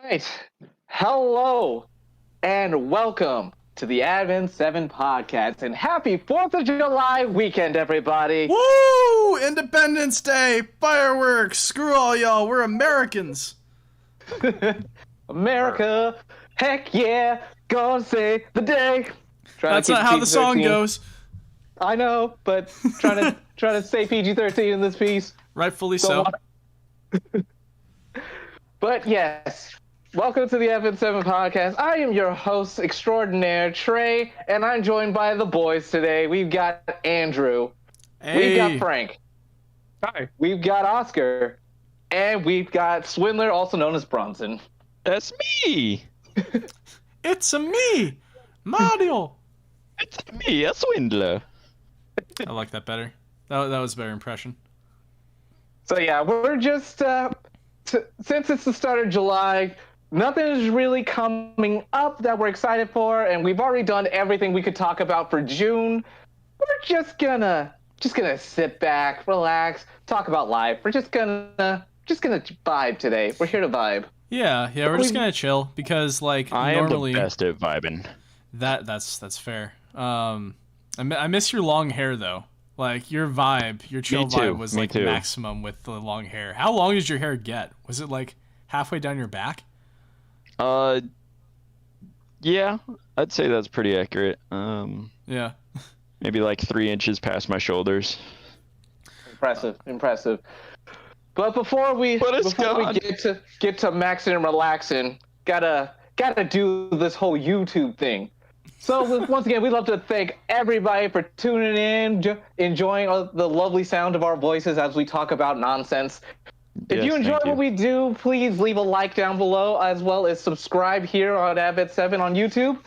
right. Hello and welcome to the Advent 7 podcast and happy 4th of July weekend, everybody. Woo! Independence Day, fireworks, screw all y'all, we're Americans. America, heck yeah, gonna save the day. That's not how the song goes. I know, but trying to say PG-13 in this piece. Rightfully so. But yes, welcome to the Advent 7 podcast. I am your host extraordinaire, Trey, and I'm joined by the boys today. We've got Andrew. Hey. We've got Frank. Hi. We've got Oscar. And we've got Swindler, also known as Bronson. That's me. It's a me, Mario. It's me, a swindler. I like that better. That was a better impression. So yeah, we're just, since it's the start of July, nothing is really coming up that we're excited for, and we've already done everything we could talk about for June. We're just gonna sit back, relax, talk about life. We're just gonna vibe today. We're here to vibe. Yeah, we're just gonna chill because I normally am the best at vibing. that's fair. I miss your long hair though. Like your vibe, your chill Me too, vibe was me like too. maximum with the long hair. How long did your hair get? Was it like halfway down your back? Yeah, I'd say that's pretty accurate. Yeah. Maybe like 3 inches past my shoulders. Impressive. But before we get to maxing and relaxing, gotta do this whole YouTube thing. So once again, we'd love to thank everybody for tuning in, enjoying the lovely sound of our voices as we talk about nonsense. If you enjoy what we do, please leave a like down below, as well as subscribe here on Advent7 on YouTube.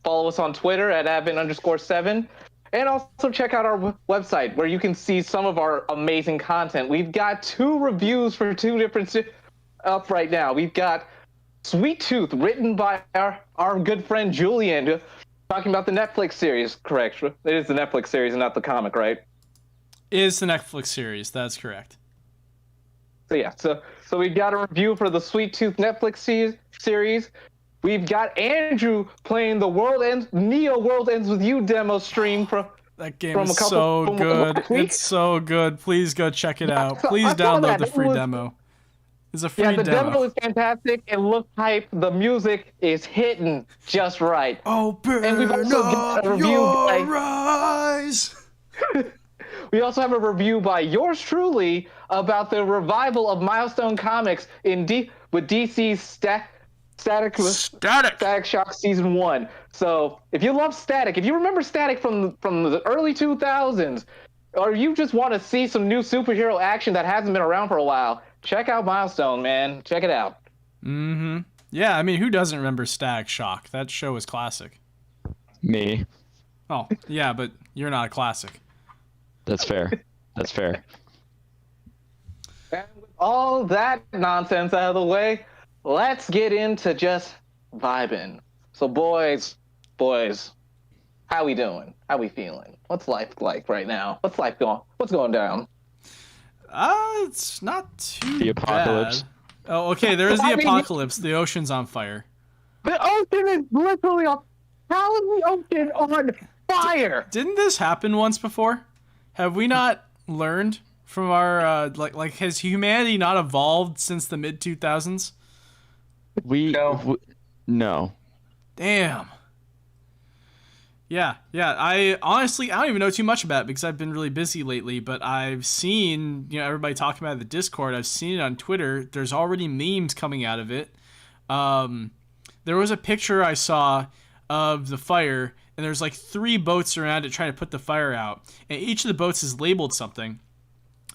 Follow us on Twitter at Advent_7. And also check out our website where you can see some of our amazing content. We've got 2 reviews for 2 different up right now. We've got Sweet Tooth, written by our good friend Julian, talking about the Netflix series. Correct. It is the Netflix series and not the comic, right? It is the Netflix series. That's correct. So yeah, so we've got a review for the Sweet Tooth Netflix series. We've got Andrew playing the Neo World Ends With You demo stream from that game is so good. It's so good. Please go check it out. Please download the free demo. It's a free demo. Yeah, the demo is fantastic. It looks hype. The music is hitting just right. Open and we've also got a review your eyes. We also have a review by yours truly about the revival of Milestone Comics with DC's Static Shock Season 1. So if you love Static, if you remember Static from the early 2000s, or you just want to see some new superhero action that hasn't been around for a while, check out Milestone, man. Check it out. Mm-hmm. Yeah, I mean, who doesn't remember Static Shock? That show was classic. Me. Oh, yeah, but you're not a classic. That's fair. That's fair. And with all that nonsense out of the way, let's get into just vibing. So boys, how we doing? How we feeling? What's life like right now? What's going down? It's not too The apocalypse. bad. Oh, okay, there is the apocalypse. The ocean's on fire. The ocean is literally on. How is the ocean on fire? Didn't this happen once before? Have we not learned from our has humanity not evolved since the mid 2000s? No. Damn. Yeah. I don't even know too much about it because I've been really busy lately, but I've seen, everybody talking about it in the Discord. I've seen it on Twitter. There's already memes coming out of it. There was a picture I saw of the fire, and there's 3 boats around it trying to put the fire out, and each of the boats is labeled something.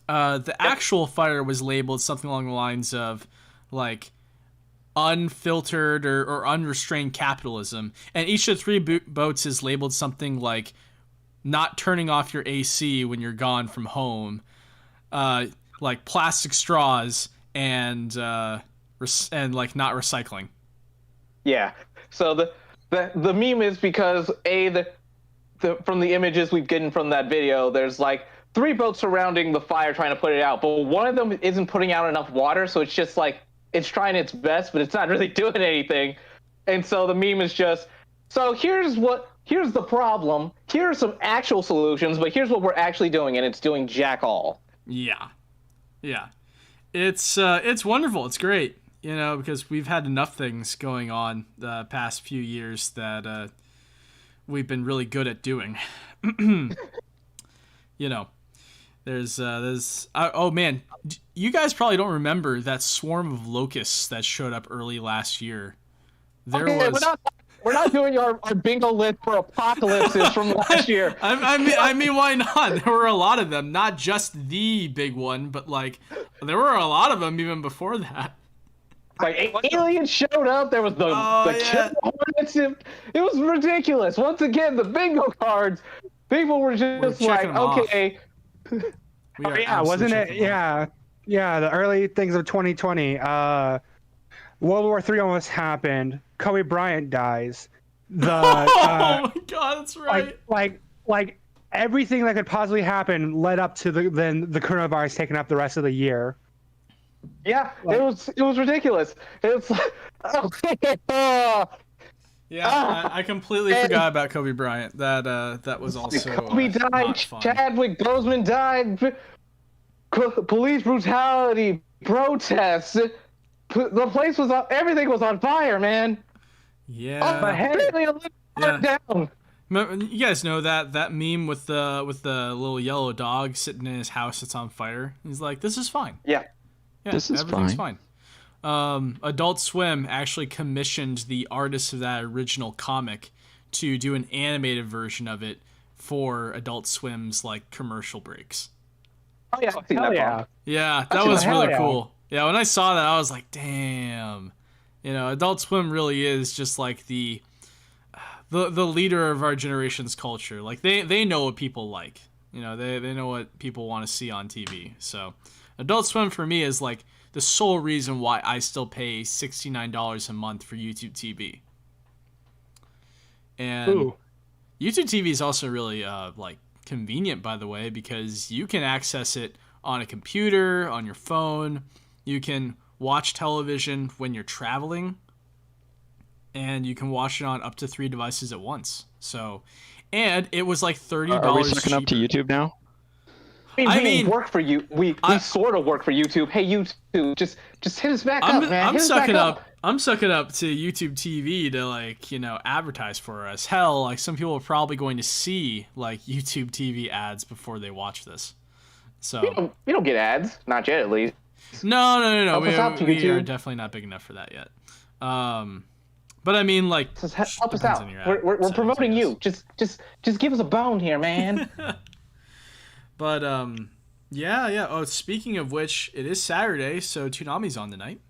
The actual fire was labeled something along the lines of unfiltered or unrestrained capitalism, and each of the 3 boats is labeled something like not turning off your AC when you're gone from home, like plastic straws, and not recycling. Yeah. So the meme is because from the images we've gotten from that video, there's 3 boats surrounding the fire trying to put it out, but one of them isn't putting out enough water, so it's just it's trying its best, but it's not really doing anything. And so the meme is just, so here's the problem. Here are some actual solutions, but here's what we're actually doing, and it's doing jack all. Yeah. It's wonderful. It's great, because we've had enough things going on the past few years that we've been really good at doing. There's oh man, you guys probably don't remember that swarm of locusts that showed up early last year. We're not doing our bingo list for apocalypses from last year. I mean, why not? There were a lot of them, not just the big one, but there were a lot of them even before that. Like aliens showed up. There was the killer hornets. It was ridiculous. Once again, the bingo cards. People were just like, okay. Wasn't it? Yeah, the early things of 2020. World War III almost happened. Kobe Bryant dies. Oh my God, that's right. Like everything that could possibly happen led up to the coronavirus taking up the rest of the year. Yeah, it was ridiculous. It was like, I completely forgot about Kobe Bryant. That was also Kobe died. Chadwick Boseman died. Police brutality, protests. The place was everything was on fire, man. Yeah. Down. You guys know that meme with the little yellow dog sitting in his house that's on fire. He's like, "This is fine." Yeah, this is everything's fine. Adult Swim actually commissioned the artist of that original comic to do an animated version of it for Adult Swim's commercial breaks. Oh yeah, I've seen that. Yeah, that was really cool. Yeah, when I saw that, I was like, damn. Adult Swim really is just like the leader of our generation's culture. Like they know what people like. They know what people want to see on TV. So Adult Swim for me is like the sole reason why I still pay $69 a month for YouTube TV. And YouTube TV is also really convenient, by the way, because you can access it on a computer, on your phone. You can watch television when you're traveling, and you can watch it on up to 3 devices at once. So, and it was like $30 Are we sucking up to YouTube now? I mean, work for you. We sort of work for YouTube. Hey, YouTube, just hit us back up, man. I'm sucking up to YouTube TV to advertise for us. Hell, some people are probably going to see YouTube TV ads before they watch this. So we don't get ads, not yet at least. No. We are definitely not big enough for that yet. But I mean, help us out. We're promoting you. Just give us a bone here, man. But yeah. Oh, speaking of which, it is Saturday, so Toonami's on tonight.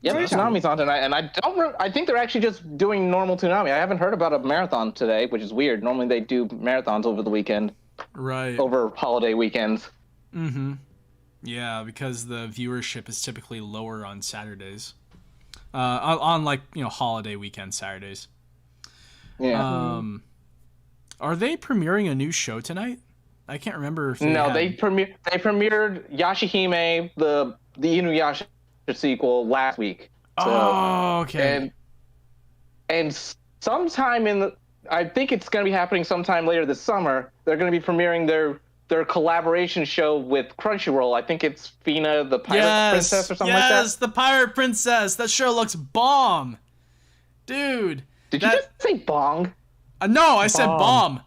Yeah, Toonami's on tonight, and I think they're actually just doing normal Toonami. I haven't heard about a marathon today, which is weird. Normally they do marathons over the weekend. Right. Over holiday weekends. Mm-hmm. Yeah, because the viewership is typically lower on Saturdays. On holiday weekend Saturdays. Yeah. Are they premiering a new show tonight? I can't remember if they premiered Yashahime, the Inuyasha sequel last week. So, okay. And sometime I think it's going to be happening sometime later this summer. They're going to be premiering their collaboration show with Crunchyroll. I think it's Fina the Pirate Princess or something like that. Yes, the Pirate Princess. That show looks bomb. Dude. Did you just say bong? No, I said bomb.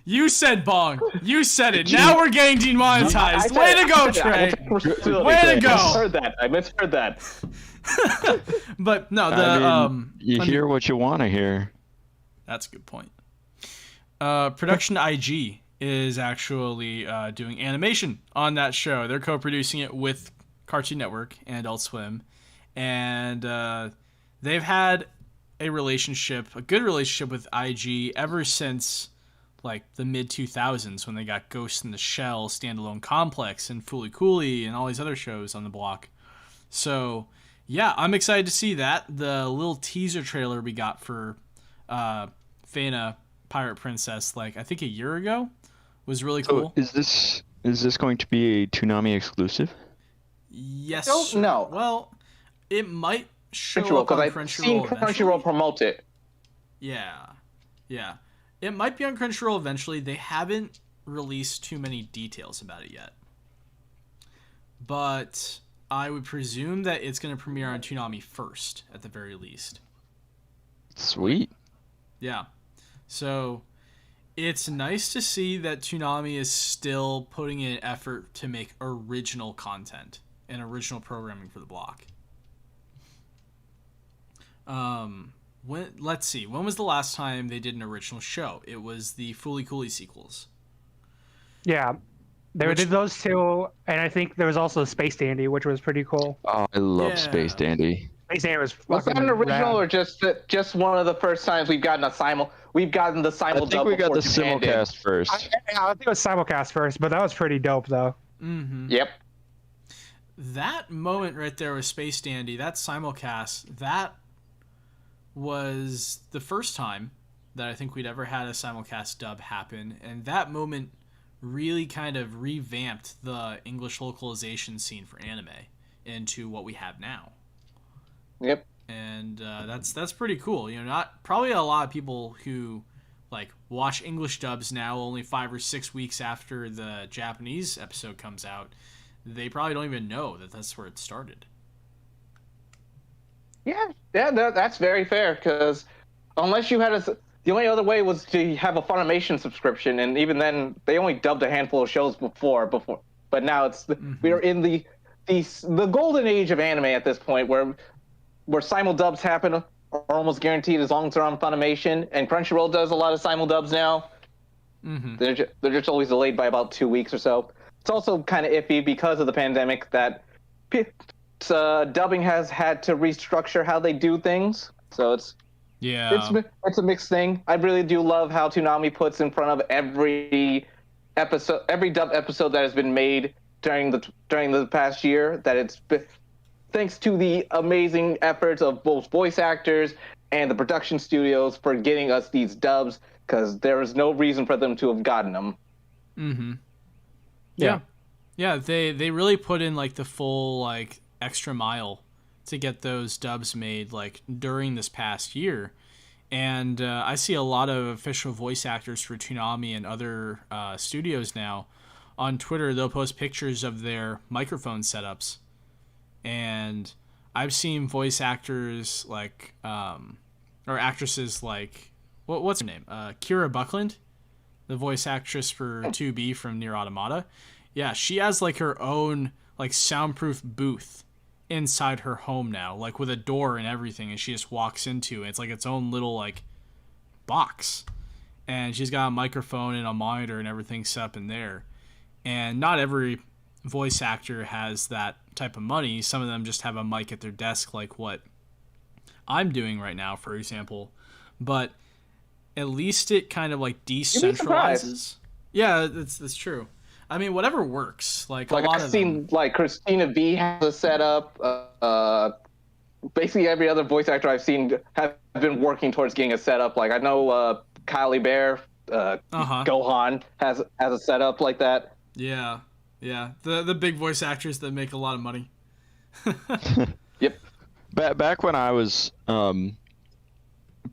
You said bong. You said it. Now we're getting demonetized. Way to go, Trey. Way to go. I misheard that. But no, you hear what you want to hear. That's a good point. Production IG is actually doing animation on that show. They're co-producing it with Cartoon Network and Adult Swim, and they've had a good relationship with IG ever since the mid 2000s when they got Ghost in the Shell, Standalone Complex, and Fooly Cooly, and all these other shows on the block. So yeah, I'm excited to see that. The little teaser trailer we got for Fana Pirate Princess, I think a year ago, was really cool. So is this going to be a Toonami exclusive? Yes. Don't know. Well, it might show up on Crunchyroll. I've seen Crunchyroll promote it. Yeah. It might be on Crunchyroll eventually. They haven't released too many details about it yet. But I would presume that it's going to premiere on Toonami first, at the very least. Sweet. Yeah. So it's nice to see that Toonami is still putting in an effort to make original content and original programming for the block. Let's see. When was the last time they did an original show? It was the Fooly Cooly sequels. Yeah. They did those two, and I think there was also Space Dandy, which was pretty cool. Oh, I love Space Dandy. Space Dandy was that an original or just one of the first times we've gotten the simul dub? I think we got the simulcast first. I think it was simulcast first, but that was pretty dope though. Mm-hmm. Yep. That moment right there with Space Dandy, that simulcast, that was the first time that I think we'd ever had a simulcast dub happen, and that moment really kind of revamped the English localization scene for anime into what we have now. Yep. And that's pretty cool. Not probably a lot of people who like watch English dubs now only 5 or 6 weeks after the Japanese episode comes out. They probably don't even know that that's where it started. Yeah, that's very fair, because unless you had the only other way was to have a Funimation subscription, and even then they only dubbed a handful of shows before. But now we are in the golden age of anime at this point, where simul dubs happen are almost guaranteed as long as they're on Funimation, and Crunchyroll does a lot of simul dubs now. Mm-hmm. They're just always delayed by about 2 weeks or so. It's also kind of iffy because of the pandemic that dubbing has had to restructure how they do things. So it's a mixed thing. I really do love how Toonami puts in front of every dub episode that has been made during the past year, that it's thanks to the amazing efforts of both voice actors and the production studios for getting us these dubs, because there was no reason for them to have gotten them. Mm-hmm. Yeah. They really put in like the full like extra mile to get those dubs made like during this past year. And I see a lot of official voice actors for Toonami and other studios now on Twitter. They'll post pictures of their microphone setups, and I've seen voice actors like or actresses like what's her name, Kira Buckland, the voice actress for 2B from Nier Automata. Yeah, she has like her own like soundproof booth inside her home now, like with a door and everything, and she just walks into it. It's like its own little like box, and she's got a microphone and a monitor and everything set up in there. And not every voice actor has that type of money. Some of them just have a mic at their desk, like what I'm doing right now, for example. But at least it kind of like decentralizes. Yeah, that's true. I mean, whatever works. Like a lot I've seen, like Christina V has a setup. Basically, every other voice actor I've seen have been working towards getting a setup. Like I know Kylie Bear, Gohan has a setup like that. Yeah. The big voice actors that make a lot of money. Yep. Back when I was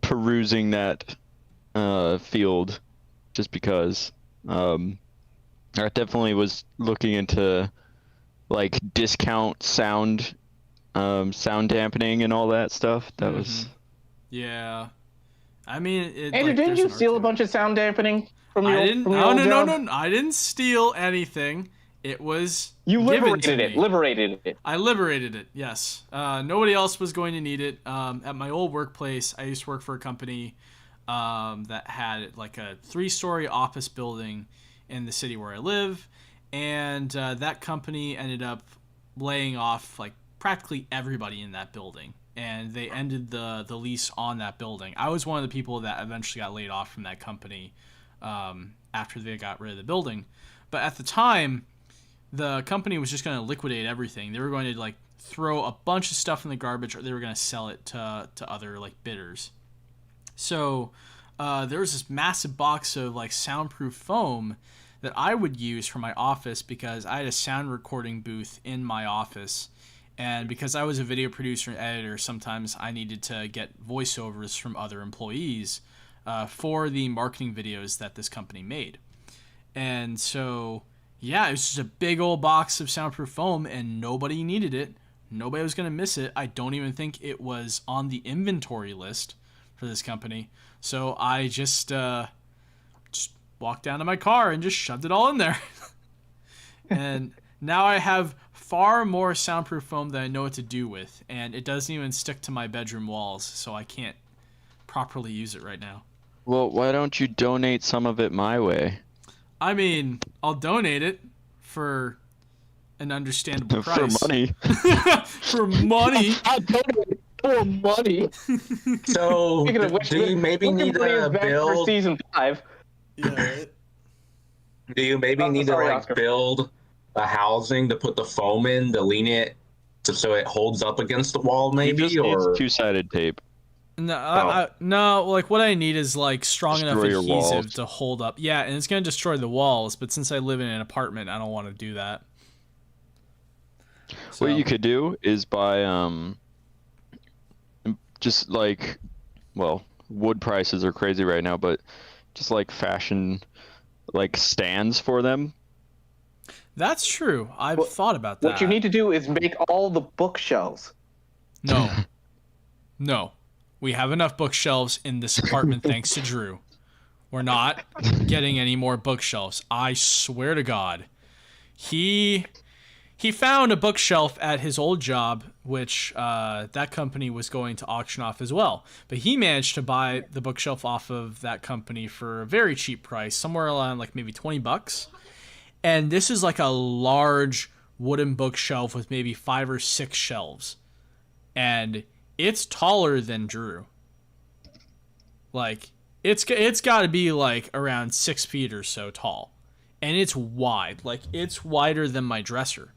perusing that field, just because. I definitely was looking into like discount sound dampening and all that stuff. That was. Yeah, I mean, Andrew, didn't you steal a bunch of sound dampening from your? No, I didn't steal anything. It was liberated it. I liberated it. Yes. Nobody else was going to need it. At my old workplace, I used to work for a company that had like a 3-story office building in the city where I live, and that company ended up laying off like practically everybody in that building, and they ended the lease on that building. I was one of the people that eventually got laid off from that company after they got rid of the building. But at the time, the company was just going to liquidate everything. They were going to like throw a bunch of stuff in the garbage, or they were going to sell it to other like bidders. So there was this massive box of like soundproof foam that I would use for my office because I had a sound recording booth in my office. And because I was a video producer and editor, sometimes I needed to get voiceovers from other employees for the marketing videos that this company made. And so, yeah, it was just a big old box of soundproof foam, and nobody needed it. Nobody was going to miss it. I don't even think it was on the inventory list for this company. So I just walked down to my car and just shoved it all in there. And now I have far more soundproof foam than I know what to do with, and it doesn't even stick to my bedroom walls, so I can't properly use it right now. Well, why don't you donate some of it my way? I mean, I'll donate it for an understandable price. For money. For money. I'll donate it for money. So, do you maybe need to build for season 5? Yeah, right? Do you maybe need to like build a housing to put the foam in to lean it so it holds up against the wall, maybe? Just or two-sided tape. No, no. Like what I need is like strong enough Destroy your adhesive walls. to hold up. Yeah, and it's gonna destroy the walls. But since I live in an apartment, I don't want to do that. So, What you could do is buy just like, well, wood prices are crazy right now, but just like fashion like stands for them. that's true. I've thought about that. What you need to do is make all the bookshelves. No. No. We have enough bookshelves in this apartment thanks to Drew. We're not getting any more bookshelves. I swear to God. He found a bookshelf at his old job, which that company was going to auction off as well. But he managed to buy the bookshelf off of that company for a very cheap price, somewhere around like maybe $20. And this is like a large wooden bookshelf with maybe 5 or 6 shelves. And it's taller than Drew. Like, it's got to be like around 6 feet or so tall. And it's wide. Like, it's wider than my dresser.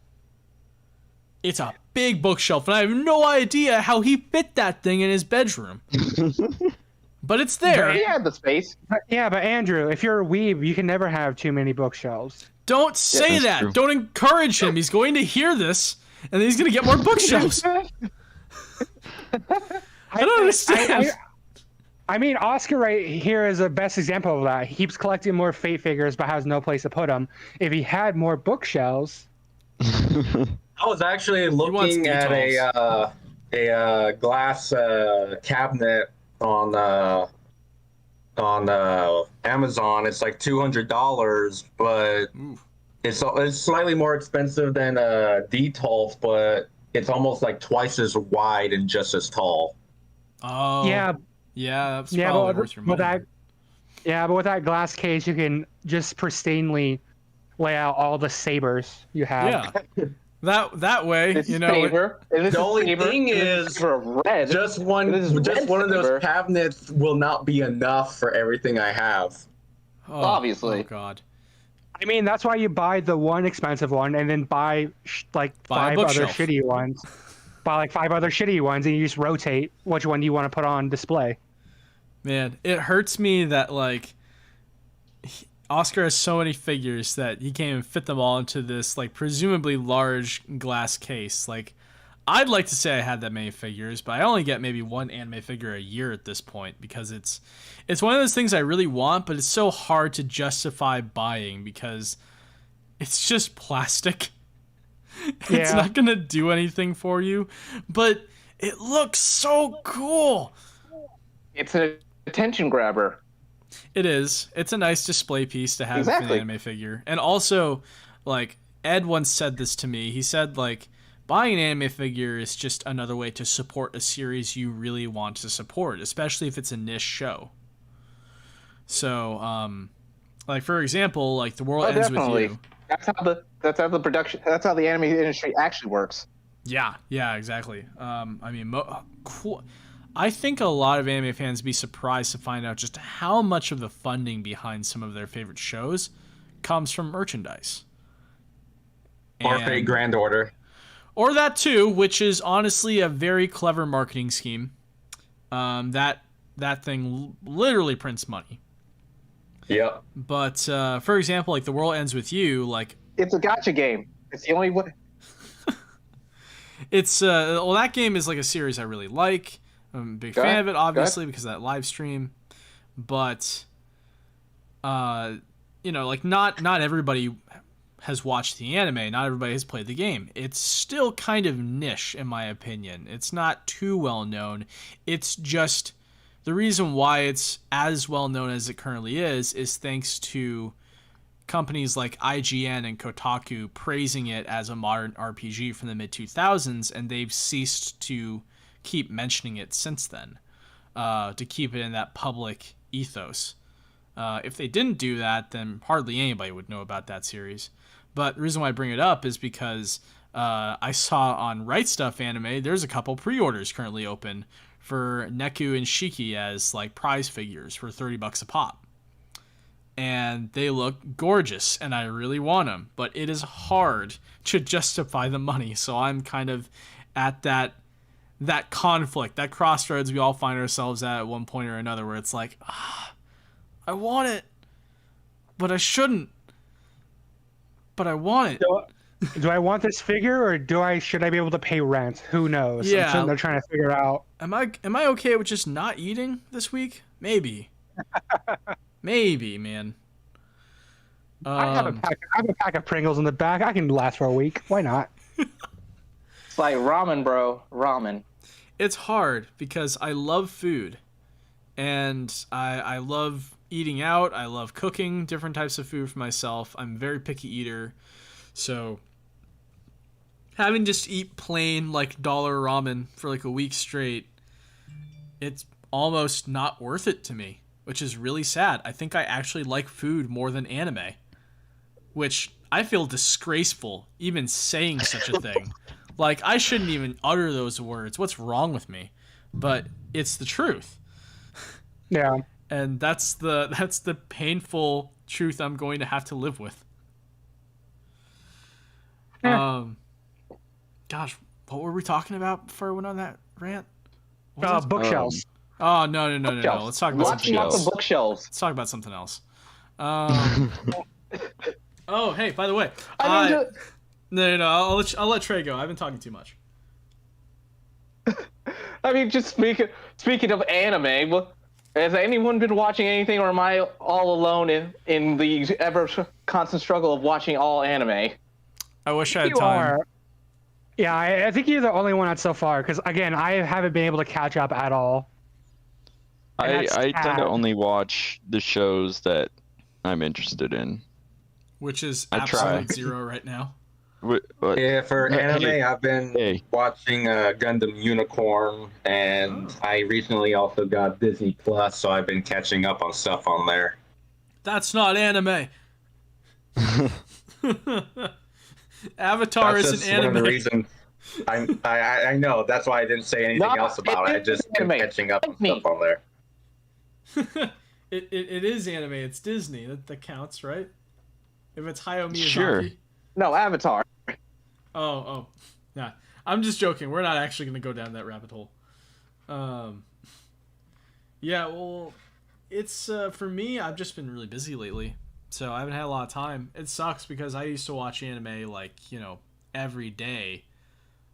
It's a big bookshelf, and I have no idea how he fit that thing in his bedroom. But it's there. He had the space. Yeah, but Andrew, if you're a weeb, you can never have too many bookshelves. Don't say that. True. Don't encourage him. He's going to hear this, and then he's going to get more bookshelves. I don't understand. I mean, Oscar right here is the best example of that. He keeps collecting more Fate figures, but has no place to put them. If he had more bookshelves, I was actually looking at a glass cabinet on Amazon. It's like $200, but it's slightly more expensive than Detolf, but it's almost like twice as wide and just as tall. Oh. yeah, Yeah, that's probably worth your money. But with that glass case, you can just pristinely lay out all the sabers you have. Yeah. That way, This you know. saber, and this The is only saber, thing and this is, for red. Just one This is red of those saber. cabinets will not be enough for everything I have. Oh, Obviously. Oh, God. I mean, that's why you buy the one expensive one and then buy Buy a 5 other bookshelf. shitty ones. Buy like 5 other shitty ones, and you just rotate which one you want to put on display. Man, it hurts me that, like, Oscar has so many figures that he can't even fit them all into this, like, presumably large glass case. Like, I'd like to say I had that many figures, but I only get maybe one anime figure a year at this point because it's one of those things I really want, but it's so hard to justify buying because it's just plastic. It's Yeah. not going to do anything for you, but it looks so cool. It's an attention grabber. It is. It's a nice display piece to have for Exactly. an anime figure. And also, like, Ed once said this to me. He said, like, buying an anime figure is just another way to support a series you really want to support, especially if it's a niche show. So, like, for example, like, The World Ends Definitely. With You. That's how the anime industry actually works. Yeah, exactly. I mean, cool. I think a lot of anime fans be surprised to find out just how much of the funding behind some of their favorite shows comes from merchandise. Or Fate Grand Order. Or that too, which is honestly a very clever marketing scheme. That thing literally prints money. Yep. But for example, like The World Ends With You, like It's a gotcha game. It's the only way. it's well, that game is like a series I really like. I'm a big fan of it, obviously, because of that live stream. But you know, like not everybody has watched the anime. Not everybody has played the game. It's still kind of niche, in my opinion. It's not too well known. It's just the reason why it's as well known as it currently is thanks to companies like IGN and Kotaku praising it as a modern RPG from the mid-2000s, and they've ceased to keep mentioning it since then, to keep it in that public ethos. If they didn't do that, then hardly anybody would know about that series. But the reason why I bring it up is because I saw on Right Stuff Anime, there's a couple pre-orders currently open for Neku and Shiki as like prize figures for $30 a pop. And they look gorgeous, and I really want them. But it is hard to justify the money, so I'm kind of at that conflict, that crossroads we all find ourselves at one point or another, where it's like, I want it, but I shouldn't. But I want it. Do I want this figure, or should I be able to pay rent? Who knows? Yeah. I'm they're trying to figure out. Am I okay with just not eating this week? Maybe. Maybe, man. I have a pack of Pringles in the back. I can last for a week. Why not? It's like ramen, bro. Ramen. It's hard because I love food, and I love eating out. I love cooking different types of food for myself. I'm a very picky eater, so having just eat plain like dollar ramen for like a week straight, it's almost not worth it to me, which is really sad. I think I actually like food more than anime, which I feel disgraceful even saying such a thing. Like, I shouldn't even utter those words. What's wrong with me? But it's the truth. Yeah. And that's the painful truth I'm going to have to live with. Yeah. Gosh, what were we talking about before I went on that rant? What was it? Bookshelves. Oh, no. Let's talk about something else. Lots of bookshelves. Let's talk about something else. Oh, hey, by the way. No. I'll let Trey go. I've been talking too much. I mean, just speaking of anime, has anyone been watching anything, or am I all alone in the ever constant struggle of watching all anime? I wish I had You time. are. Yeah, I think you're the only one out so far, because, again, I haven't been able to catch up at all. I tend to only watch the shows that I'm interested in. Which is I try. absolute zero right now. Yeah, for anime, I've been watching Gundam Unicorn, and I recently also got Disney Plus, so I've been catching up on stuff on there. That's not anime. Avatar That's isn't just anime. one of the reasons. I know, that's why I didn't say anything else about it. I just been anime. catching up on stuff on there. It is anime. It's Disney. That counts, right? If it's Hayao Miyazaki. Sure. No, Avatar. Oh, yeah. I'm just joking. We're not actually going to go down that rabbit hole. Yeah, well, it's for me. I've just been really busy lately, so I haven't had a lot of time. It sucks because I used to watch anime every day,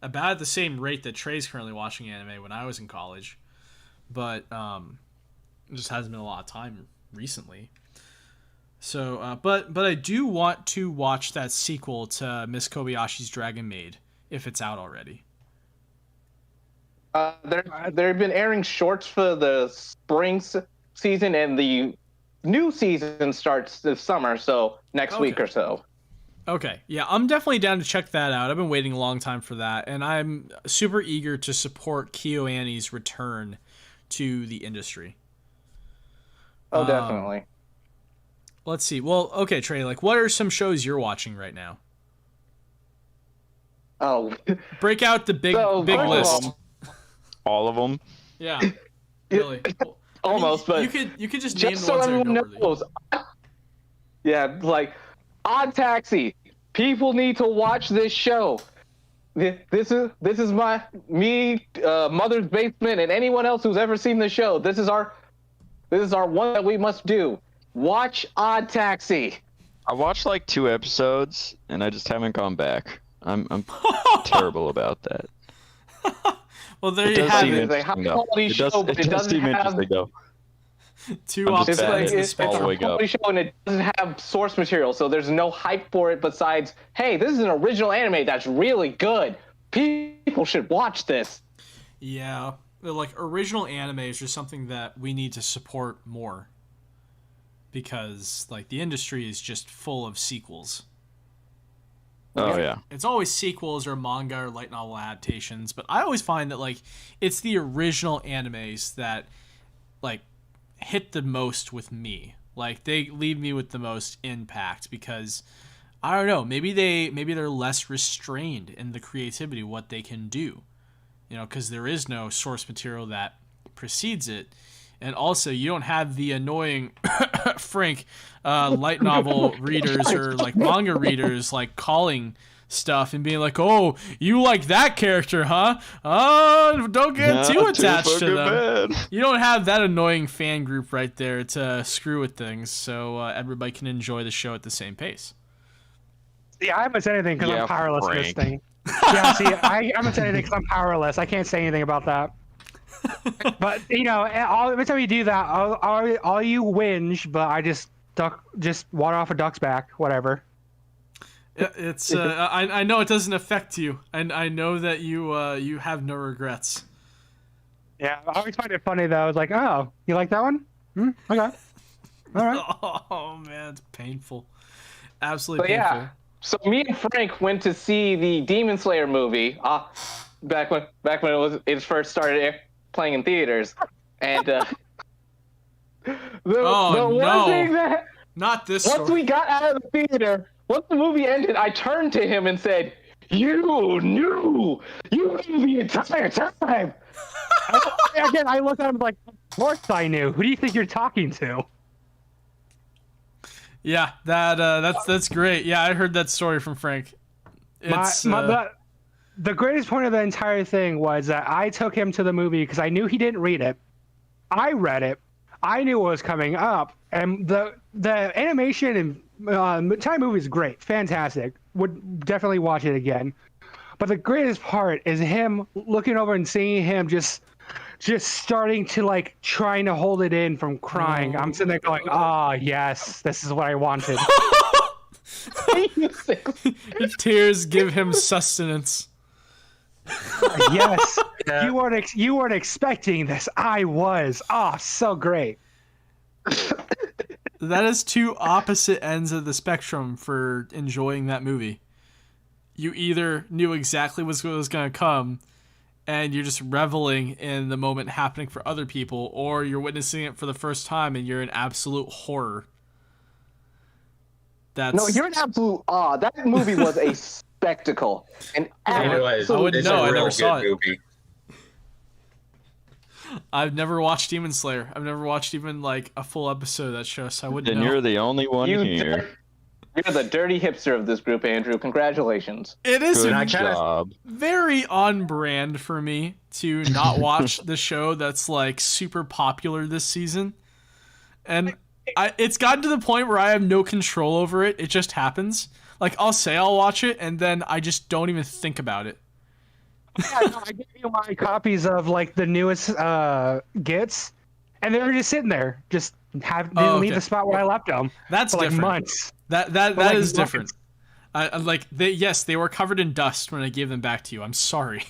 about at the same rate that Trey's currently watching anime when I was in college, but it just hasn't been a lot of time recently. So, but I do want to watch that sequel to Miss Kobayashi's Dragon Maid if it's out already. There have been airing shorts for the spring season, and the new season starts this summer, so next week or so. Okay, yeah, I'm definitely down to check that out. I've been waiting a long time for that, and I'm super eager to support KyoAni's return to the industry. Oh, definitely. Let's see. Well, okay, Trey, what are some shows you're watching right now? Oh. Break out the big list. All of them? Yeah. Really. Almost, but you could just name the so ones that are everyone noteworthy. knows. Yeah, Odd Taxi. People need to watch this show. This is me, Mother's Basement, and anyone else who's ever seen the show. This is our one that we must do. watch Odd Taxi. I watched like 2 episodes and I just haven't gone back. I'm terrible about that. Well, there you have it. It's a high-quality show, but it doesn't have... Too often it's a quality show and it doesn't have source material, so there's no hype for it besides, hey, this is an original anime that's really good. People should watch this. Yeah, like original anime is just something that we need to support more because like the industry is just full of sequels. Oh yeah. It's always sequels or manga or light novel adaptations, but I always find that like it's the original animes that like hit the most with me. Like they leave me with the most impact because I don't know, maybe they're less restrained in the creativity of what they can do. You know, because there is no source material that precedes it. And also, you don't have the annoying Frank light novel readers or like manga readers like calling stuff and being like, "Oh, you like that character, huh? Oh, don't get too attached to them." Bad. You don't have that annoying fan group right there to screw with things, so everybody can enjoy the show at the same pace. Yeah, I haven't said anything because I'm powerless in this thing. Yeah, see, I haven't said anything because I'm powerless. I can't say anything about that. But you know, every time you do that, all you whinge, but I just water off a duck's back, whatever. It's I know it doesn't affect you, and I know that you have no regrets. Yeah, I always find it funny though. I was like, oh, you like that one? Okay, all right. Oh man, it's painful, absolutely painful. Yeah. So me and Frank went to see the Demon Slayer movie back when it first started playing in theaters, and the one thing that not this. Once we got out of the theater, once the movie ended, I turned to him and said, "You knew the entire time." Again, I looked at him like, "Of course I knew. Who do you think you're talking to?" Yeah, that's great. Yeah, I heard that story from Frank. It's the greatest point of the entire thing was that I took him to the movie because I knew he didn't read it. I read it. I knew what was coming up, and the animation and entire movie is great, fantastic. Would definitely watch it again. But the greatest part is him looking over and seeing him just starting to like trying to hold it in from crying. I'm sitting there going, "Ah, yes, this is what I wanted." Tears give him sustenance. Yes, yeah. You weren't expecting this. I was. Oh, so great. That is 2 opposite ends of the spectrum for enjoying that movie. You either knew exactly what was going to come, and you're just reveling in the moment happening for other people, or you're witnessing it for the first time and you're in absolute horror. No, you're in absolute awe. That movie was a spectacle. And I wouldn't know. I never saw it. Movie. I've never watched Demon Slayer. I've never watched even like a full episode of that show, so I wouldn't know. Then you're the only one here. You're the dirty hipster of this group, Andrew. Congratulations. It is very on brand for me to not watch the show that's like super popular this season. And it's gotten to the point where I have no control over it. It just happens. Like I'll say I'll watch it and then I just don't even think about it. Yeah, no, I gave you my copies of like the newest Gits, and they were just sitting there, just didn't leave the spot where I left them. That's for like different. Months. That is different. They were covered in dust when I gave them back to you. I'm sorry.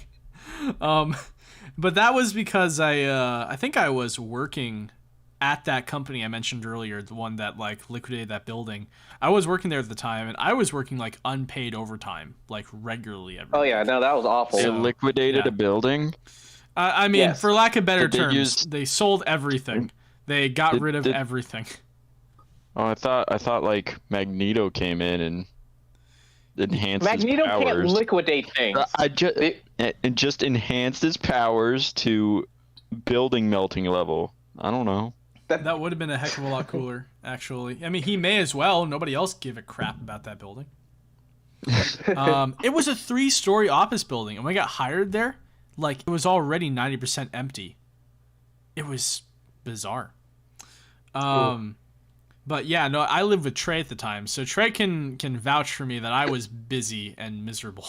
But that was because I think I was working at that company I mentioned earlier, the one that like liquidated that building. I was working there at the time, and I was working like unpaid overtime, like regularly every week. Yeah, no, that was awful. They liquidated a building? I mean, yes. For lack of better terms, they sold everything. They got rid of everything. Oh, I thought like Magneto came in and enhanced Magneto his powers. Can't liquidate things. It just enhanced his powers to building melting level. I don't know. That would have been a heck of a lot cooler, actually. I mean, he may as well. Nobody else gave a crap about that building. It was a 3-story office building, and when I got hired there, like it was already 90% empty. It was bizarre. But yeah, no, I lived with Trey at the time, so Trey can vouch for me that I was busy and miserable.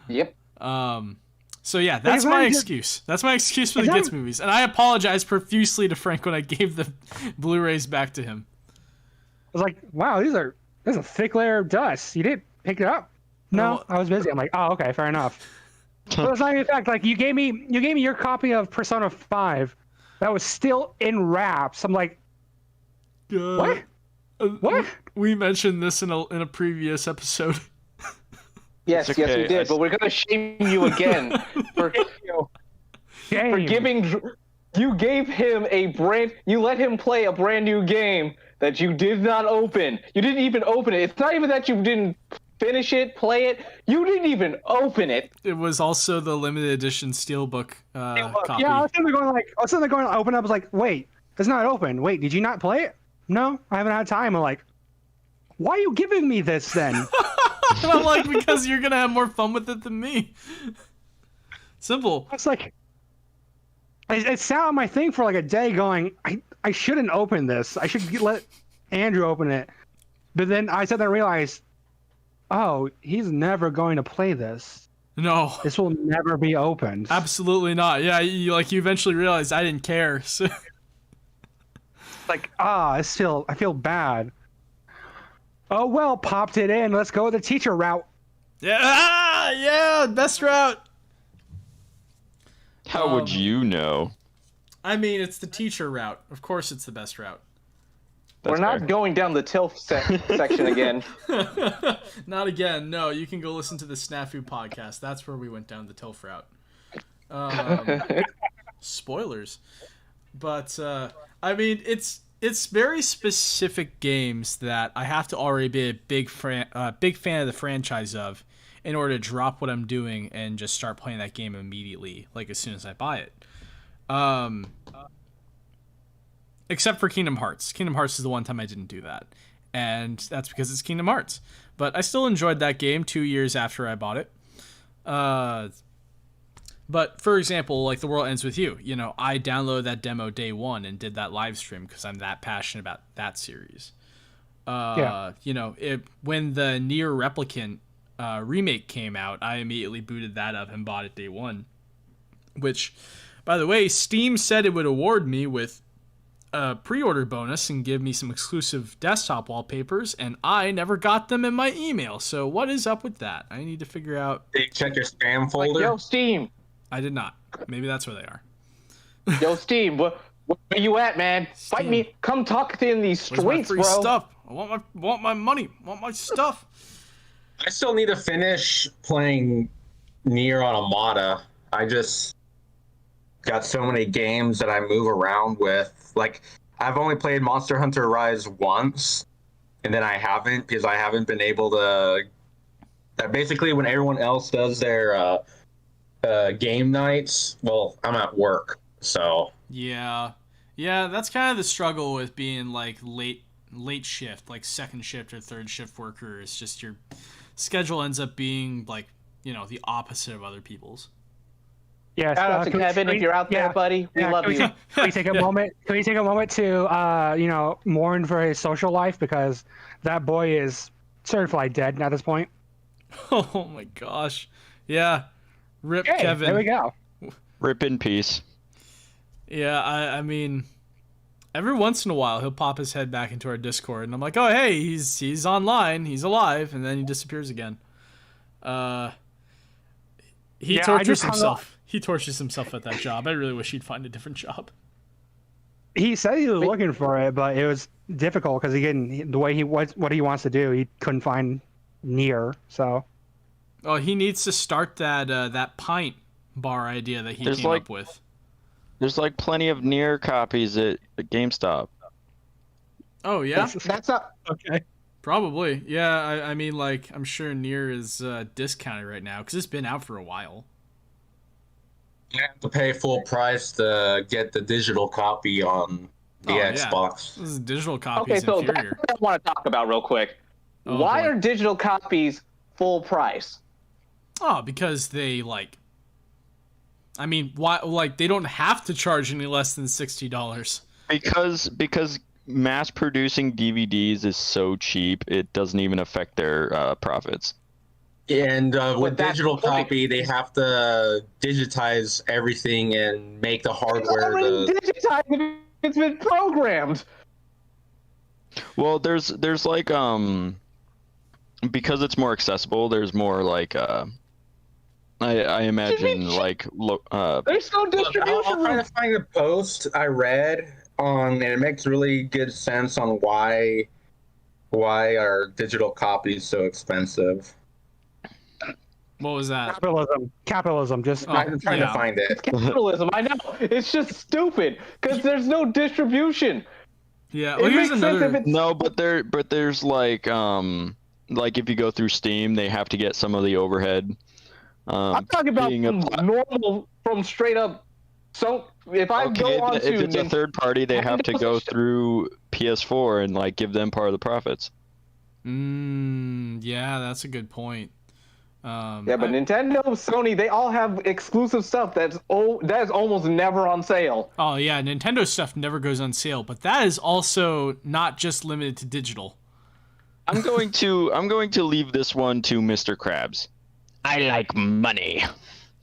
Yep. So yeah, that's my excuse. That's my excuse for the kids movies, and I apologize profusely to Frank when I gave the Blu-rays back to him. I was like, wow, there's a thick layer of dust. You didn't pick it up? No, I was busy. I'm like, oh, okay, fair enough. But it's not even a fact. Like, you gave me your copy of Persona 5 that was still in wraps. I'm like, what? What? We mentioned this in a previous episode. Yes, okay. yes, we did. But we're gonna shame you again for giving. You gave him you let him play a brand new game that you did not open. You didn't even open it. It's not even that you didn't finish it, play it. You didn't even open it. It was also the limited edition Steelbook copy. Yeah, I was sitting there going to open up. I was like, wait, it's not open. Wait, did you not play it? No, I haven't had time. I'm like, why are you giving me this then? And I'm like, because you're gonna have more fun with it than me. Simple. It's like, it sat on my thing for like a day going, I shouldn't open this. I should let Andrew open it. But then I sat there and realized, oh, he's never going to play this. No. This will never be opened. Absolutely not. Yeah, you eventually realized I didn't care. So. Like, I feel bad. Oh, well, popped it in. Let's go the teacher route. Yeah, best route. How would you know? I mean, it's the teacher route. Of course it's the best route. We're not going down the TILF section again. Not again. No, you can go listen to the Snafu podcast. That's where we went down the TILF route. Spoilers. But, I mean, it's very specific games that I have to already be a big fan of the franchise of in order to drop what I'm doing and just start playing that game immediately, like as soon as I buy it. Except for Kingdom Hearts. Kingdom Hearts is the one time I didn't do that. And that's because it's Kingdom Hearts. But I still enjoyed that game 2 years after I bought it. But for example, like The World Ends With You, I downloaded that demo day one and did that live stream because I'm that passionate about that series. When the Nier Replicant remake came out, I immediately booted that up and bought it day one. Which, by the way, Steam said it would award me with a pre-order bonus and give me some exclusive desktop wallpapers, and I never got them in my email. So what is up with that? I need to figure out. Did you check your spam folder? Yo, Steam. I did not. Maybe that's where they are. Yo, Steam, where you at, man? Steam. Fight me. Come talk in these streets, Where's my free bro. stuff? I want my money. I want my stuff. I still need to finish playing Nier Automata. I just got so many games that I move around with. Like, I've only played Monster Hunter Rise once, and then I haven't because I haven't been able to. Basically, when everyone else does their game nights, well, I'm at work, so. Yeah, that's kind of the struggle with being like late shift, like second shift or third shift worker. It's just your schedule ends up being like the opposite of other people's. Yeah, Shout out to Kevin if you're out there, buddy. We love you. Can we take a moment? Can we take a moment to mourn for his social life, because that boy is certified dead at this point. Oh my gosh, yeah. Rip Hey, Kevin. there we go. Rip in peace. Yeah, I mean, every once in a while he'll pop his head back into our Discord, and I'm like, oh hey, he's online, he's alive, and then he disappears again. He tortures himself. He tortures himself at that job. I really wish he'd find a different job. He said he was looking for it, but it was difficult because what he wants to do, he couldn't find Nier. So. Oh, he needs to start that pint bar idea that he came up with. There's like plenty of Nier copies at GameStop. Oh yeah, that's not okay. Probably, yeah. I mean, like, I'm sure Nier is discounted right now because it's been out for a while. You have to pay full price to get the digital copy on the Xbox. Yeah. This is digital copies. Okay, so inferior. that's what I want to talk about real quick. Oh, Why boy. are digital copies full price? Oh, because they I mean, why? Like, they don't have to charge any less than $60. Because mass producing DVDs is so cheap, it doesn't even affect their profits. And with that's digital the point. copy, they have to digitize everything and make the It's hardware. already digitized. It's been programmed. Well, there's like because it's more accessible. There's more like I imagine like There's no distribution I'll try room. to find a post I read on, and it makes really good sense on why our digital copy is so expensive. What was that? Capitalism. Just I'm trying yeah. to find it. Capitalism. I know. It's just stupid because there's no distribution. Yeah. It Well, here's makes sense another. if it's no, but there's like if you go through Steam, they have to get some of the overhead. I'm talking about being a from normal, from straight up. So if I go on if to it's a third party, they have to go through PS4 and like give them part of the profits. Yeah, that's a good point. yeah, but Nintendo, Sony, they all have exclusive stuff that is almost never on sale. Oh yeah, Nintendo stuff never goes on sale, but that is also not just limited to digital. I'm going to leave this one to Mr. Krabs. I like money.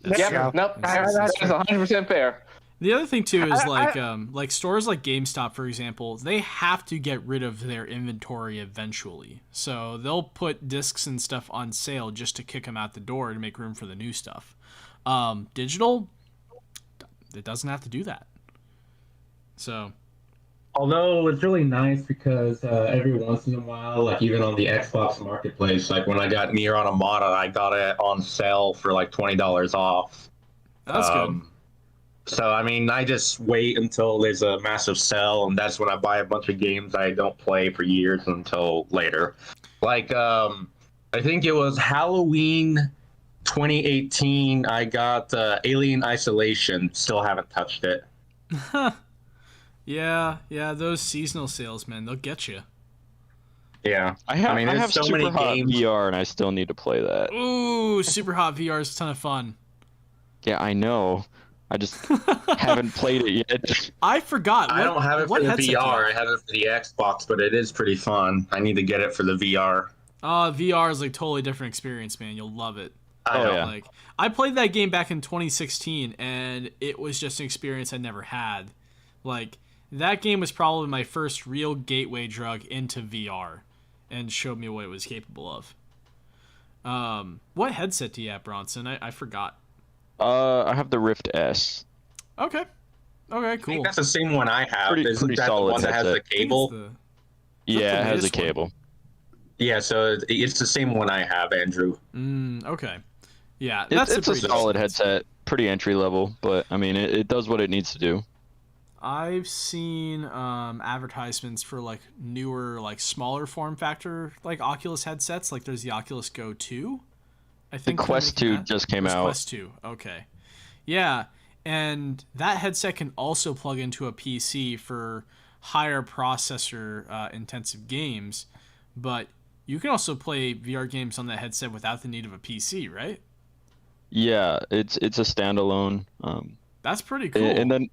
Yep, nope, that's 100% fair. The other thing too is like stores like GameStop, for example, they have to get rid of their inventory eventually. So they'll put discs and stuff on sale just to kick them out the door to make room for the new stuff. Digital, it doesn't have to do that. So, although it's really nice because every once in a while, like even on the Xbox Marketplace, like when I got Nier Automata, I got it on sale for like $20 off. that's good. So, I mean, I just wait until there's a massive sale, and that's when I buy a bunch of games I don't play for years until later. Like, I think it was Halloween 2018, I got Alien Isolation. Still haven't touched it. Yeah, those seasonal sales, man, they'll get you. Yeah. I have there's so Super many Hot games. VR and I still need to play that. Ooh, Super Hot VR is a ton of fun. Yeah, I know. I just haven't played it yet. I forgot. I don't have it for what the headset do you VR. I have? have it for the Xbox, but it is pretty fun. I need to get it for the VR. VR is like totally different experience, man. You'll love it. I know. yeah. Like I played that game back in 2016, and it was just an experience I never had. Like that game was probably my first real gateway drug into VR, and showed me what it was capable of. What headset do you have, Bronson? I forgot. I have the Rift S. Okay, I cool. think that's the same one I have. Pretty Isn't that the solid one that has the headset. cable? Yeah, it has a latest one? cable. Yeah, so it's the same one I have, Andrew. Okay. Yeah, It's a pretty solid decent headset, pretty entry level, but I mean, it does what it needs to do. I've seen advertisements for like newer, like smaller form factor, like Oculus headsets. Like there's the Oculus Go 2. I The think they're Quest making 2 that. just came It's out. Quest 2. Okay. Yeah, and that headset can also plug into a PC for higher processor intensive games, but you can also play VR games on that headset without the need of a PC, right? Yeah, it's a standalone. That's pretty cool. And then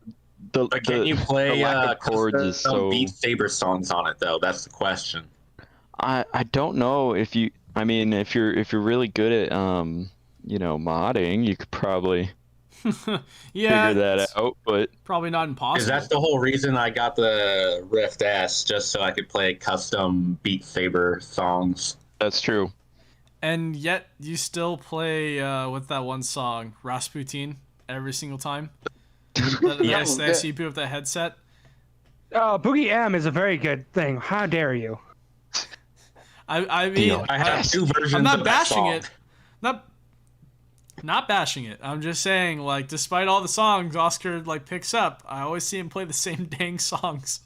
But can you play the lack of chords is custom so. Beat Saber songs on it though? That's the question. I don't know if you. I mean, if you're really good at modding, you could probably yeah, figure that it's out. But probably not impossible. Because that's the whole reason I got the Rift S, just so I could play custom Beat Saber songs. that's true. And yet you still play with that one song, Rasputin, every single time. Yes. I see you put up that headset. Boogie M is a very good thing. How dare you? I mean, I have two versions. I'm not of that bashing song. it. Not bashing it. I'm just saying, like, despite all the songs Oscar like picks up, I always see him play the same dang songs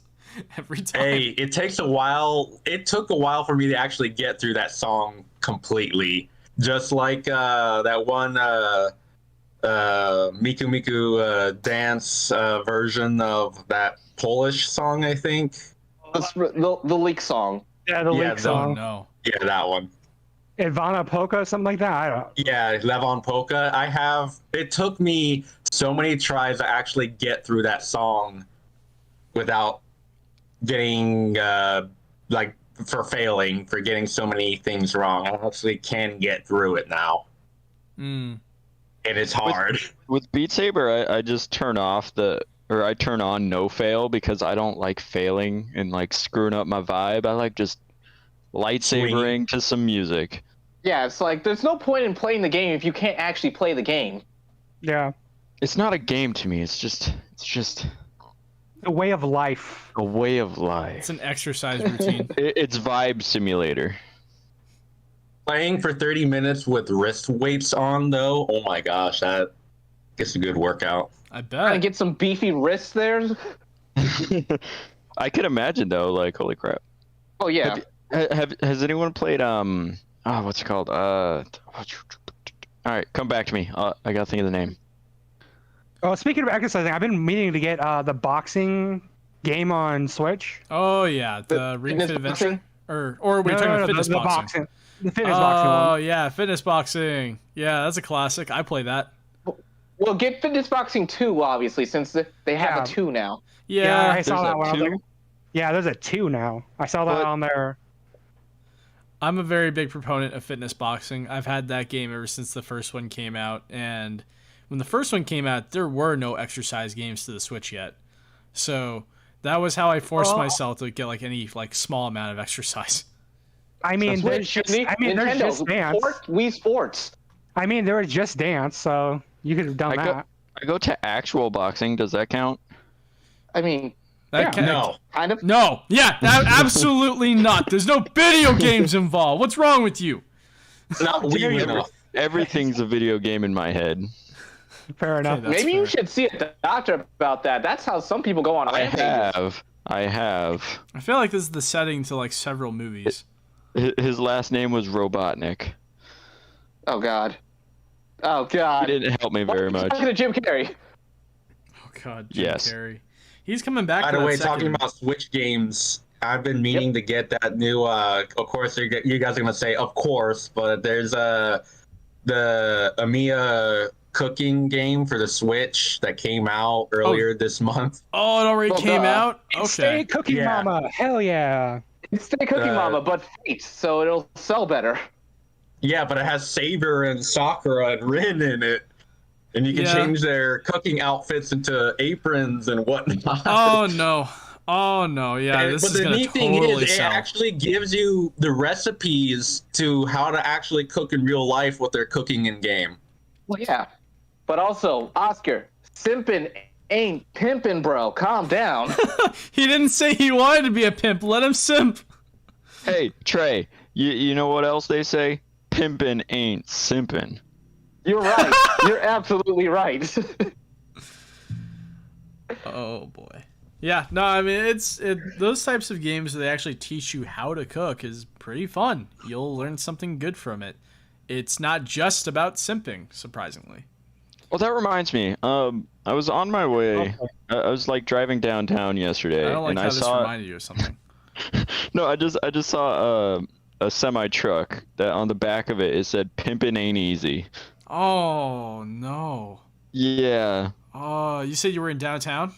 every time. Hey, it takes a while. It took a while for me to actually get through that song completely. Just like that one Miku Miku dance version of that Polish song, I think. The leak song. Yeah, the Yeah, leak Oh song. no. Yeah, that one. Ivana Polka, something like that. I don't. Yeah, Levon Polka. It took me so many tries to actually get through that song without getting like for failing, for getting so many things wrong. I actually can get through it now. Mm. And it's hard. With Beat Saber, I just turn I turn on no fail because I don't like failing and like screwing up my vibe. I like just lightsabering to some music. Yeah, it's like there's no point in playing the game if you can't actually play the game. Yeah. It's not a game to me. It's just A way of life. a way of life. It's an exercise routine. It's vibe simulator. Playing for 30 minutes with wrist weights on, though, oh my gosh, that gets a good workout. I Trying to bet. get some beefy wrists there. I could imagine though, like holy crap. Oh yeah. Has anyone played what's it called? All right, come back to me. I gotta think of the name. Oh, speaking of exercising, I've been meaning to get the boxing game on Switch. Oh yeah, the Ring Fit fitness Adventure, or are we talking about fitness the boxing? The fitness boxing Oh one. yeah, fitness boxing. Yeah, that's a classic. I play that. Well, get Fitness Boxing 2, obviously, since they have Yeah. a 2 now. Yeah, I saw there's that a one. I was 2? like, yeah, there's a 2 now. I saw that But- on there. I'm a very big proponent of fitness boxing. I've had that game ever since the first one came out, and when the first one came out, there were no exercise games to the Switch yet. So that was how I forced Oh. myself to get like any like small amount of exercise. I mean, there's Switch, just, there's Nintendo, just Dance. Wii Sports. I mean, there was just Dance, so you could have done that. I go to actual boxing. Does that count? I mean, That ca- No. kind of. No. Yeah, absolutely not. There's no video games involved. What's wrong with you? Not dare Wii you. enough. Everything's a video game in my head. Fair enough. that's Maybe you fair. should see a doctor about that. That's how some people go on I rampages. have. I feel like this is the setting to like several movies. His last name was Robotnik. Oh God. Oh He God. didn't help me very much. Talking to Jim Carrey. Oh God, Jim Yes. Carrey. He's coming back. By for the that way, second. talking about Switch games, I've been meaning to get that new. Of course, you guys are gonna say, of course, but there's the Amiya cooking game for the Switch that came out earlier this month. Oh, it already Oh, came God. out. Stay Okay. Cookie Yeah. Mama. Hell yeah. It's the Cookie Mama, but Fate, so it'll sell better. Yeah, but it has Saber and Sakura and Rin in it. And you can Yeah. change their cooking outfits into aprons and whatnot. Oh no. Oh no. Yeah, And- this but is the gonna neat thing totally is, it sell. actually gives you the recipes to how to actually cook in real life what they're cooking in game. Well, yeah. But also, Oscar, simpin' ain't pimpin', bro. Calm down. He didn't say he wanted to be a pimp. Let him simp. Hey, Trey, you know what else they say? Pimpin' ain't simpin'. You're right. You're absolutely right. Oh boy. Yeah. No, I mean those types of games where they actually teach you how to cook is pretty fun. You'll learn something good from it. It's not just about simping, surprisingly. Well, that reminds me. I was on my way. I was like driving downtown yesterday, I don't like and how I this saw. reminded you of something. No, I just saw a semi truck that on the back of it said "Pimpin' ain't easy." Oh no. Yeah. Oh, you said you were in downtown?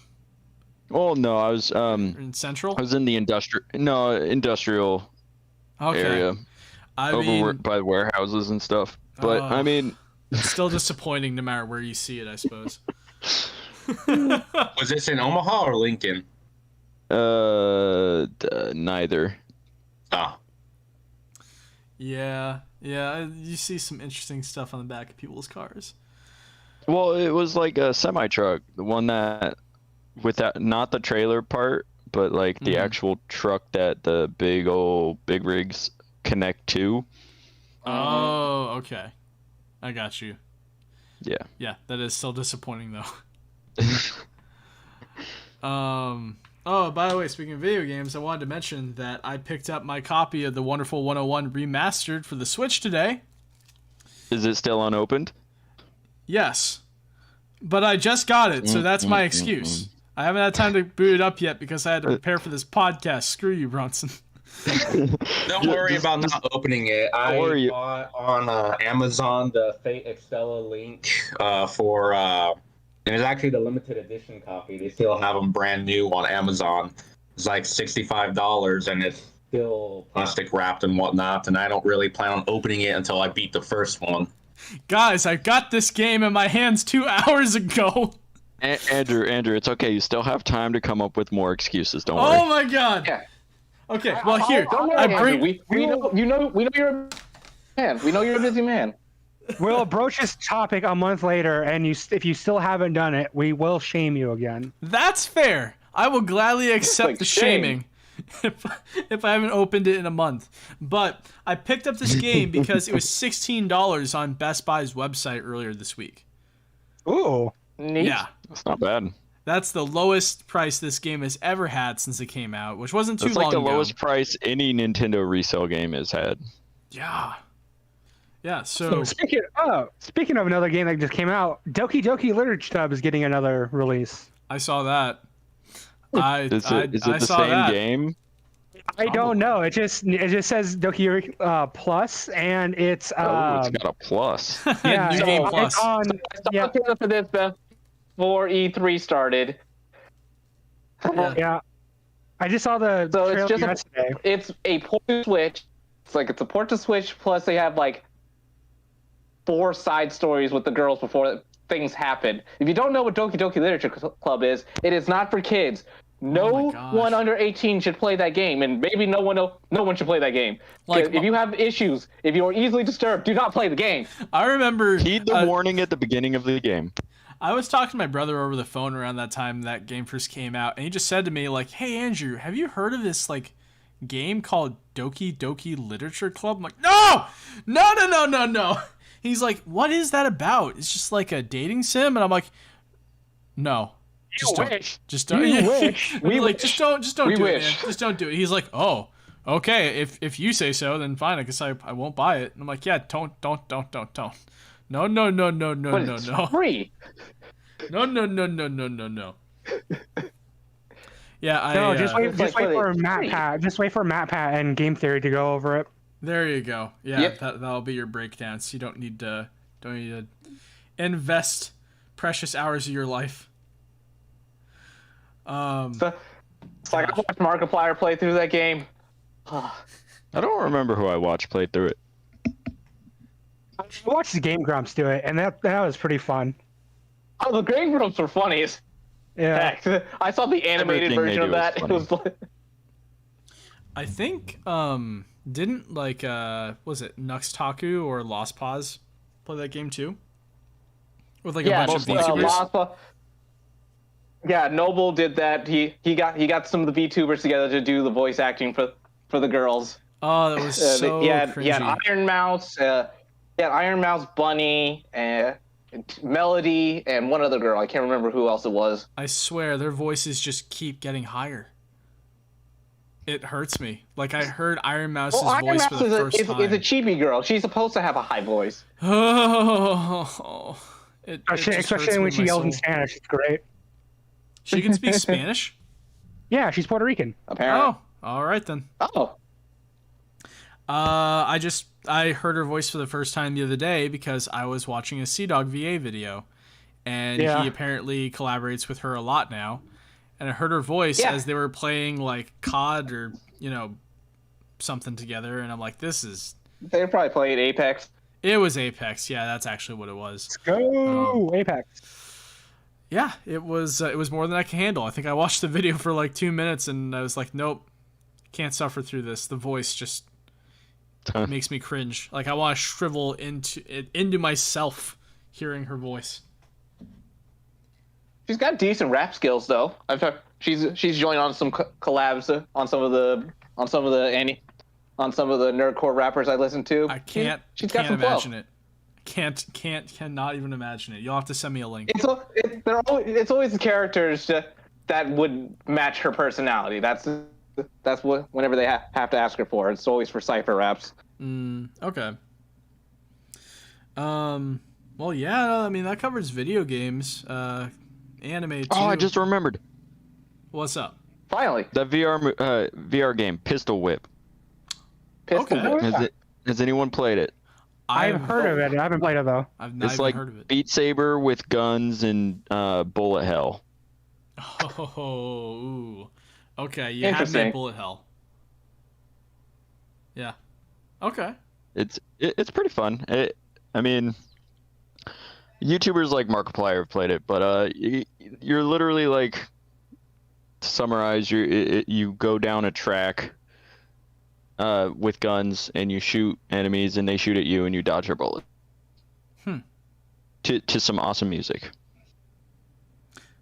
Oh no, I was Or in Central? in the industrial Okay. area I over mean, by warehouses and stuff. But I Oh. mean, it's still disappointing no matter where you see it, I suppose. Was this in Omaha or Lincoln? neither. Oh. Yeah, you see some interesting stuff on the back of people's cars. Well, it was like a semi truck, the one that with that not the trailer part, but like the Mhm. actual truck that the big rigs connect to. Oh, okay. I got you. Yeah. Yeah, that is still disappointing though. Oh, by the way, speaking of video games, I wanted to mention that I picked up my copy of the Wonderful 101 Remastered for the Switch today. Is it still unopened? Yes. But I just got it, so that's my excuse. I haven't had time to boot it up yet because I had to prepare for this podcast. Screw you, Bronson. Don't worry about not opening it. I worry. bought on Amazon the Fate Extella link for, and it's actually the limited edition copy. They still have them brand new on Amazon. It's like $65, and it's still plastic wrapped and whatnot. And I don't really plan on opening it until I beat the first one. Guys, I got this game in my hands 2 hours ago. Andrew, it's okay. You still have time to come up with more excuses. Don't worry. Oh my god. Yeah. Okay, well here, Don't worry, I bring. Andrew. We know you're a man. We know you're a busy man. We'll broach this topic a month later, and if you still haven't done it, we will shame you again. That's fair. I will gladly accept like the shame. shaming if I haven't opened it in a month. But I picked up this game because it was $16 on Best Buy's website earlier this week. Ooh. Neat. Yeah. That's not bad. That's the lowest price this game has ever had since it came out, which wasn't too That's long like the ago. lowest price any Nintendo resale game has had. Yeah. Yeah, so Speaking of another game that just came out, Doki Doki Literature Club is getting another release. I saw that. Is it the saw same that. game? I don't know. It just says Doki Plus, and it's Oh, it's got a plus. yeah, New Game it's Plus. on, yeah, Looking for this before E3 started. yeah. I just saw the So it's trailer just yesterday. it's a port to Switch. It's a port to Switch. Plus, they have like 4 side stories with the girls before things happen. If you don't know what Doki Doki Literature Club is, it is not for kids. No Oh my gosh. one under 18 should play that game, and maybe no one should play that game. Like, If you have issues, if you are easily disturbed, do not play the game. I remember Heed the warning at the beginning of the game. I was talking to my brother over the phone around that time that game first came out, and he just said to me, like, "Hey, Andrew, have you heard of this, like, game called Doki Doki Literature Club?" I'm like, No! He's like, "What is that about? It's just like a dating sim?" And I'm like, "No. Just don't. Just don't. You wish. We like, just don't We do wish. it, man. Just don't do it." He's like, "Oh, okay. If you say so, then fine. I guess I won't buy it." And I'm like, "Yeah, don't. No. But it's free. No. Yeah, No, just wait It's like for free. Matt Pat. Just wait for Matt Pat and Game Theory to go over it. There you go. Yeah, Yep. that'll be your breakdown. So you don't need to invest precious hours of your life. It's like I watched Markiplier play through that game. I don't remember who I watched play through it. I watched the Game Grumps do it, and that was pretty fun. Oh, the Game Grumps were funny as Yeah. heck. I saw the animated Everything they version of do that. is It was like, I think didn't like was it Nuxtaku or Lost Paws play that game too? With like yeah, a bunch of most likely. VTubers. Yeah, Noble did that. He got some of the VTubers together to do the voice acting for the girls. Oh, that was so he had cringy. Iron Mouse, Iron Mouse, Bunny, Melody, and one other girl. I can't remember who else it was. I swear their voices just keep getting higher. It hurts me. Like I heard Iron Mouse's Well, Iron voice Mouse for the first time. is a chibi girl. She's supposed to have a high voice. Oh, it just Especially hurts when me she in my yells in soul. Spanish. It's great. She can speak Spanish? Yeah, she's Puerto Rican. Apparently. Oh, all right then. Oh. I heard her voice for the first time the other day because I was watching a CDawg VA video, and Yeah. he apparently collaborates with her a lot now. And I heard her voice Yeah. as they were playing like COD or something together, and I'm like, this is. They probably played Apex. It was Apex, yeah, that's actually what it was. Let's go Apex. Yeah, it was more than I can handle. I think I watched the video for like 2 minutes, and I was like, nope, can't suffer through this. The voice just makes me cringe. Like I want to shrivel into myself hearing her voice. She's got decent rap skills though. I've heard she's joined on some collabs on some of the nerdcore rappers I listen to. I can't got some flow. imagine it. Cannot even imagine it. You'll have to send me a link. It's always the characters that would match her personality. That's what whenever they have to ask her for. It's always for cypher raps. Okay. Well, yeah. I mean, that covers video games. Anime too. Oh, I just remembered. What's up? Finally, That VR game, Pistol Whip. Pistol Okay. Whip. Has anyone played it? I've heard of it. I haven't played it though. I've not It's even like heard of it. Beat Saber with guns and bullet hell. Oh, ooh. Okay, you have me at bullet hell. Yeah. Okay. It's pretty fun. I mean, YouTubers like Markiplier have played it, but you're literally like, to summarize, you go down a track with guns and you shoot enemies and they shoot at you and you dodge their bullet. To some awesome music.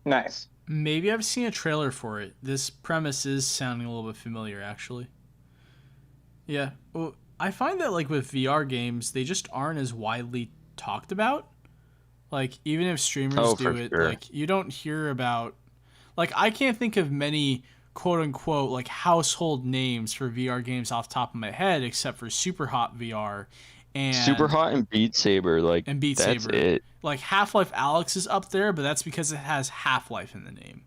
Nice. Maybe I've seen a trailer for it. This premise is sounding a little bit familiar, actually. Yeah. Well, I find that like with VR games, they just aren't as widely talked about. Like even if streamers do it, sure. like you don't hear about. Like I can't think of many quote unquote like household names for VR games off the top of my head, except for Superhot VR and Superhot and Beat Saber, that's Saber. it. Like Half-Life Alyx is up there, but that's because it has Half-Life in the name.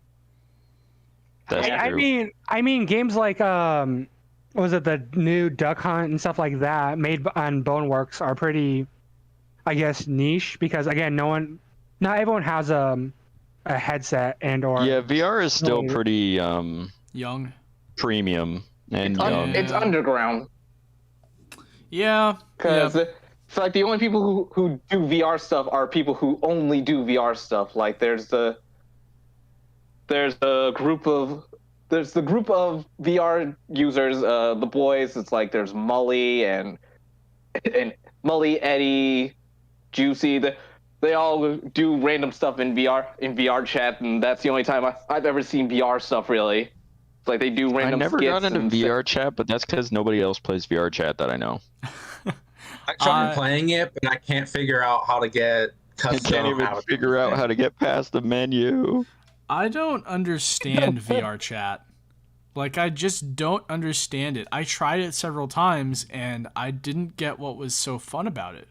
That's true. I mean games like was it the new Duck Hunt and stuff like that made on Boneworks are pretty, I guess, niche because again, not everyone has a headset and or VR is still pretty young, premium and young. It's underground. Yeah, because it's like the only people who do VR stuff are people who only do VR stuff. Like there's the group of VR users, the boys. It's like there's Mully and Mully, Eddie, Juicy. They all do random stuff in VR chat, and that's the only time I've ever seen VR stuff. Really, it's like they do random. I never skits got into VR chat, but that's because nobody else plays VR chat that I know. I tried playing it, but I can't figure out how to get custom. I can't even figure out how to get past the menu. I don't understand VR chat. Like, I just don't understand it. I tried it several times, and I didn't get what was so fun about it.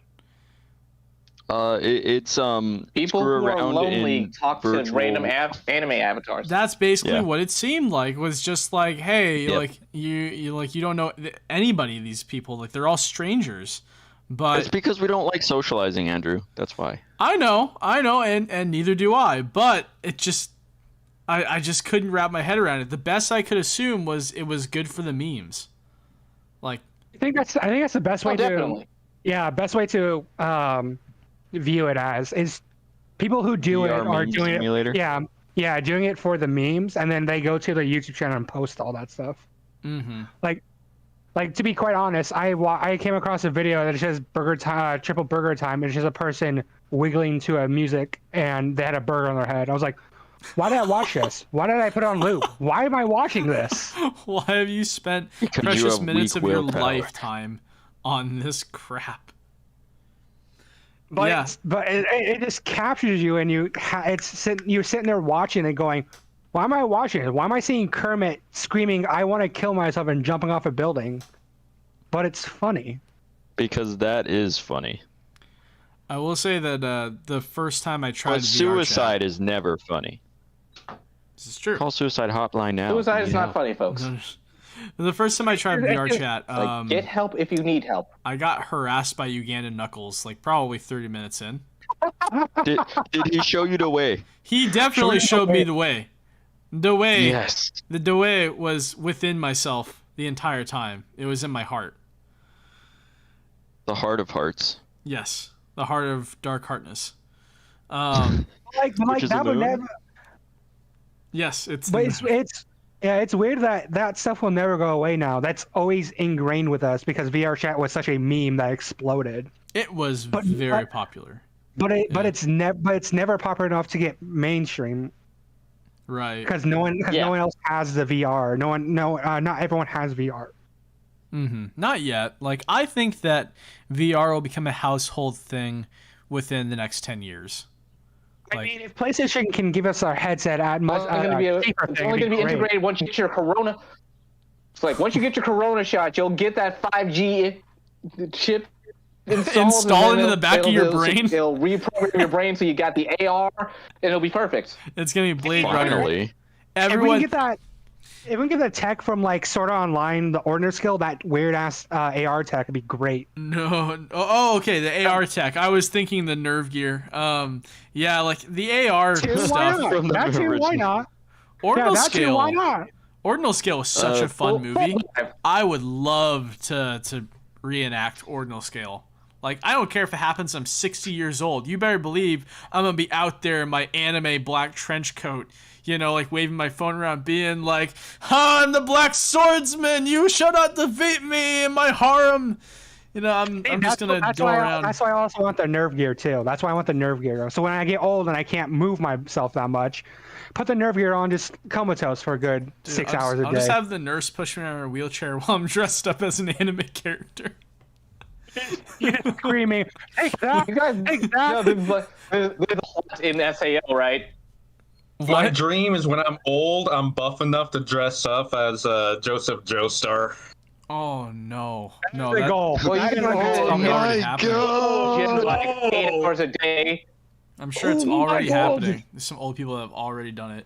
It's people who are lonely talk to random anime avatars. That's basically what it seemed like. Was just like, hey, like you don't know anybody of these people. Like they're all strangers. But it's because we don't like socializing, Andrew. That's why. I know, and neither do I. But it just, I just couldn't wrap my head around it. The best I could assume was it was good for the memes. Like, I think that's the best way to. Yeah, best way to view it as is people who do it are doing simulator. it. Yeah, doing it for the memes, and then they go to the YouTube channel and post all that stuff. Mm-hmm. Like to be quite honest, I came across a video that says triple burger time, and it's just a person wiggling to a music, and they had a burger on their head. I was like, why did I watch this? Why did I put it on loop? Why am I watching this? Why have you spent precious minutes of your lifetime on this crap? But it just captures you, and you're sitting there watching and going, why am I watching it? Why am I seeing Kermit screaming, I want to kill myself and jumping off a building? But it's funny. Because that is funny. I will say that the first time I tried suicide is never funny. This is true. Call Suicide Hotline now. Suicide is not funny, folks. The first time I tried VR chat, get help if you need help. I got harassed by Ugandan Knuckles, like probably 30 minutes in. Did he show you the way? He definitely showed me the way. The way, yes. The way was within myself the entire time. It was in my heart. The heart of hearts. Yes, the heart of dark heartness. Like that would never. Yes, it's. But it's weird that stuff will never go away now. That's always ingrained with us because VR chat was such a meme that exploded. It was very popular. But it's never popular enough to get mainstream. Right. Because no one else has the VR. Not everyone has VR. Mm-hmm. Not yet. Like, I think that VR will become a household thing within the next 10 years. I mean, if PlayStation can give us our headset at it's only going to be integrated once you get your Corona. It's like once you get your Corona shot, you'll get that 5G chip installed into the back of your brain. It'll reprogram your brain so you got the AR, and it'll be perfect. It's going to be Blade Runner. Everyone If we can get that tech from like Sword Art Online, the Ordner skill, that weird ass AR tech would be great. No, okay, the AR tech. I was thinking the nerve gear. Yeah, like the AR stuff. Why not? Ordinal That's scale. Why not? Ordinal Scale was such a fun movie. I would love to reenact Ordinal Scale. Like, I don't care if it happens I'm 60 years old. You better believe I'm going to be out there in my anime black trench coat, you know, like waving my phone around being like, I'm the Black Swordsman, you shall not defeat me in my harem. You know, I'm just going to go around. That's why I also want the nerve gear, too. That's why I want the nerve gear. So when I get old and I can't move myself that much, put the nerve gear on, just comatose for a good 6 hours a day. I'll just have the nurse push me around in a wheelchair while I'm dressed up as an anime character. You're screaming, take that, You guys, take that. there's a lot in SAO, right? My What? dream is when I'm old, I'm buff enough to dress up as Joseph Joestar. Oh, no. No, the goal. Well, That you is can the hold goal. probably my already happening. God. like 8 hours a day. I'm sure it's Oh my already God. happening. There's some old people that have already done it.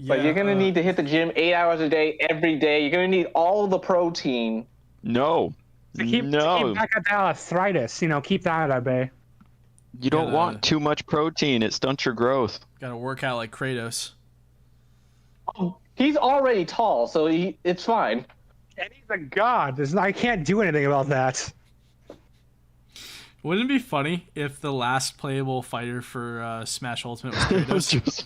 But you're gonna need to hit the gym 8 hours a day every day. You're gonna need all the protein. No. To keep back at that arthritis, you know, keep that at bay. You don't Gotta- want too much protein. It stunts your growth. Gotta work out like Kratos. He's already tall, so it's fine. And he's a god. I can't do anything about that. Wouldn't it be funny if the last playable fighter for Smash Ultimate was Kratos?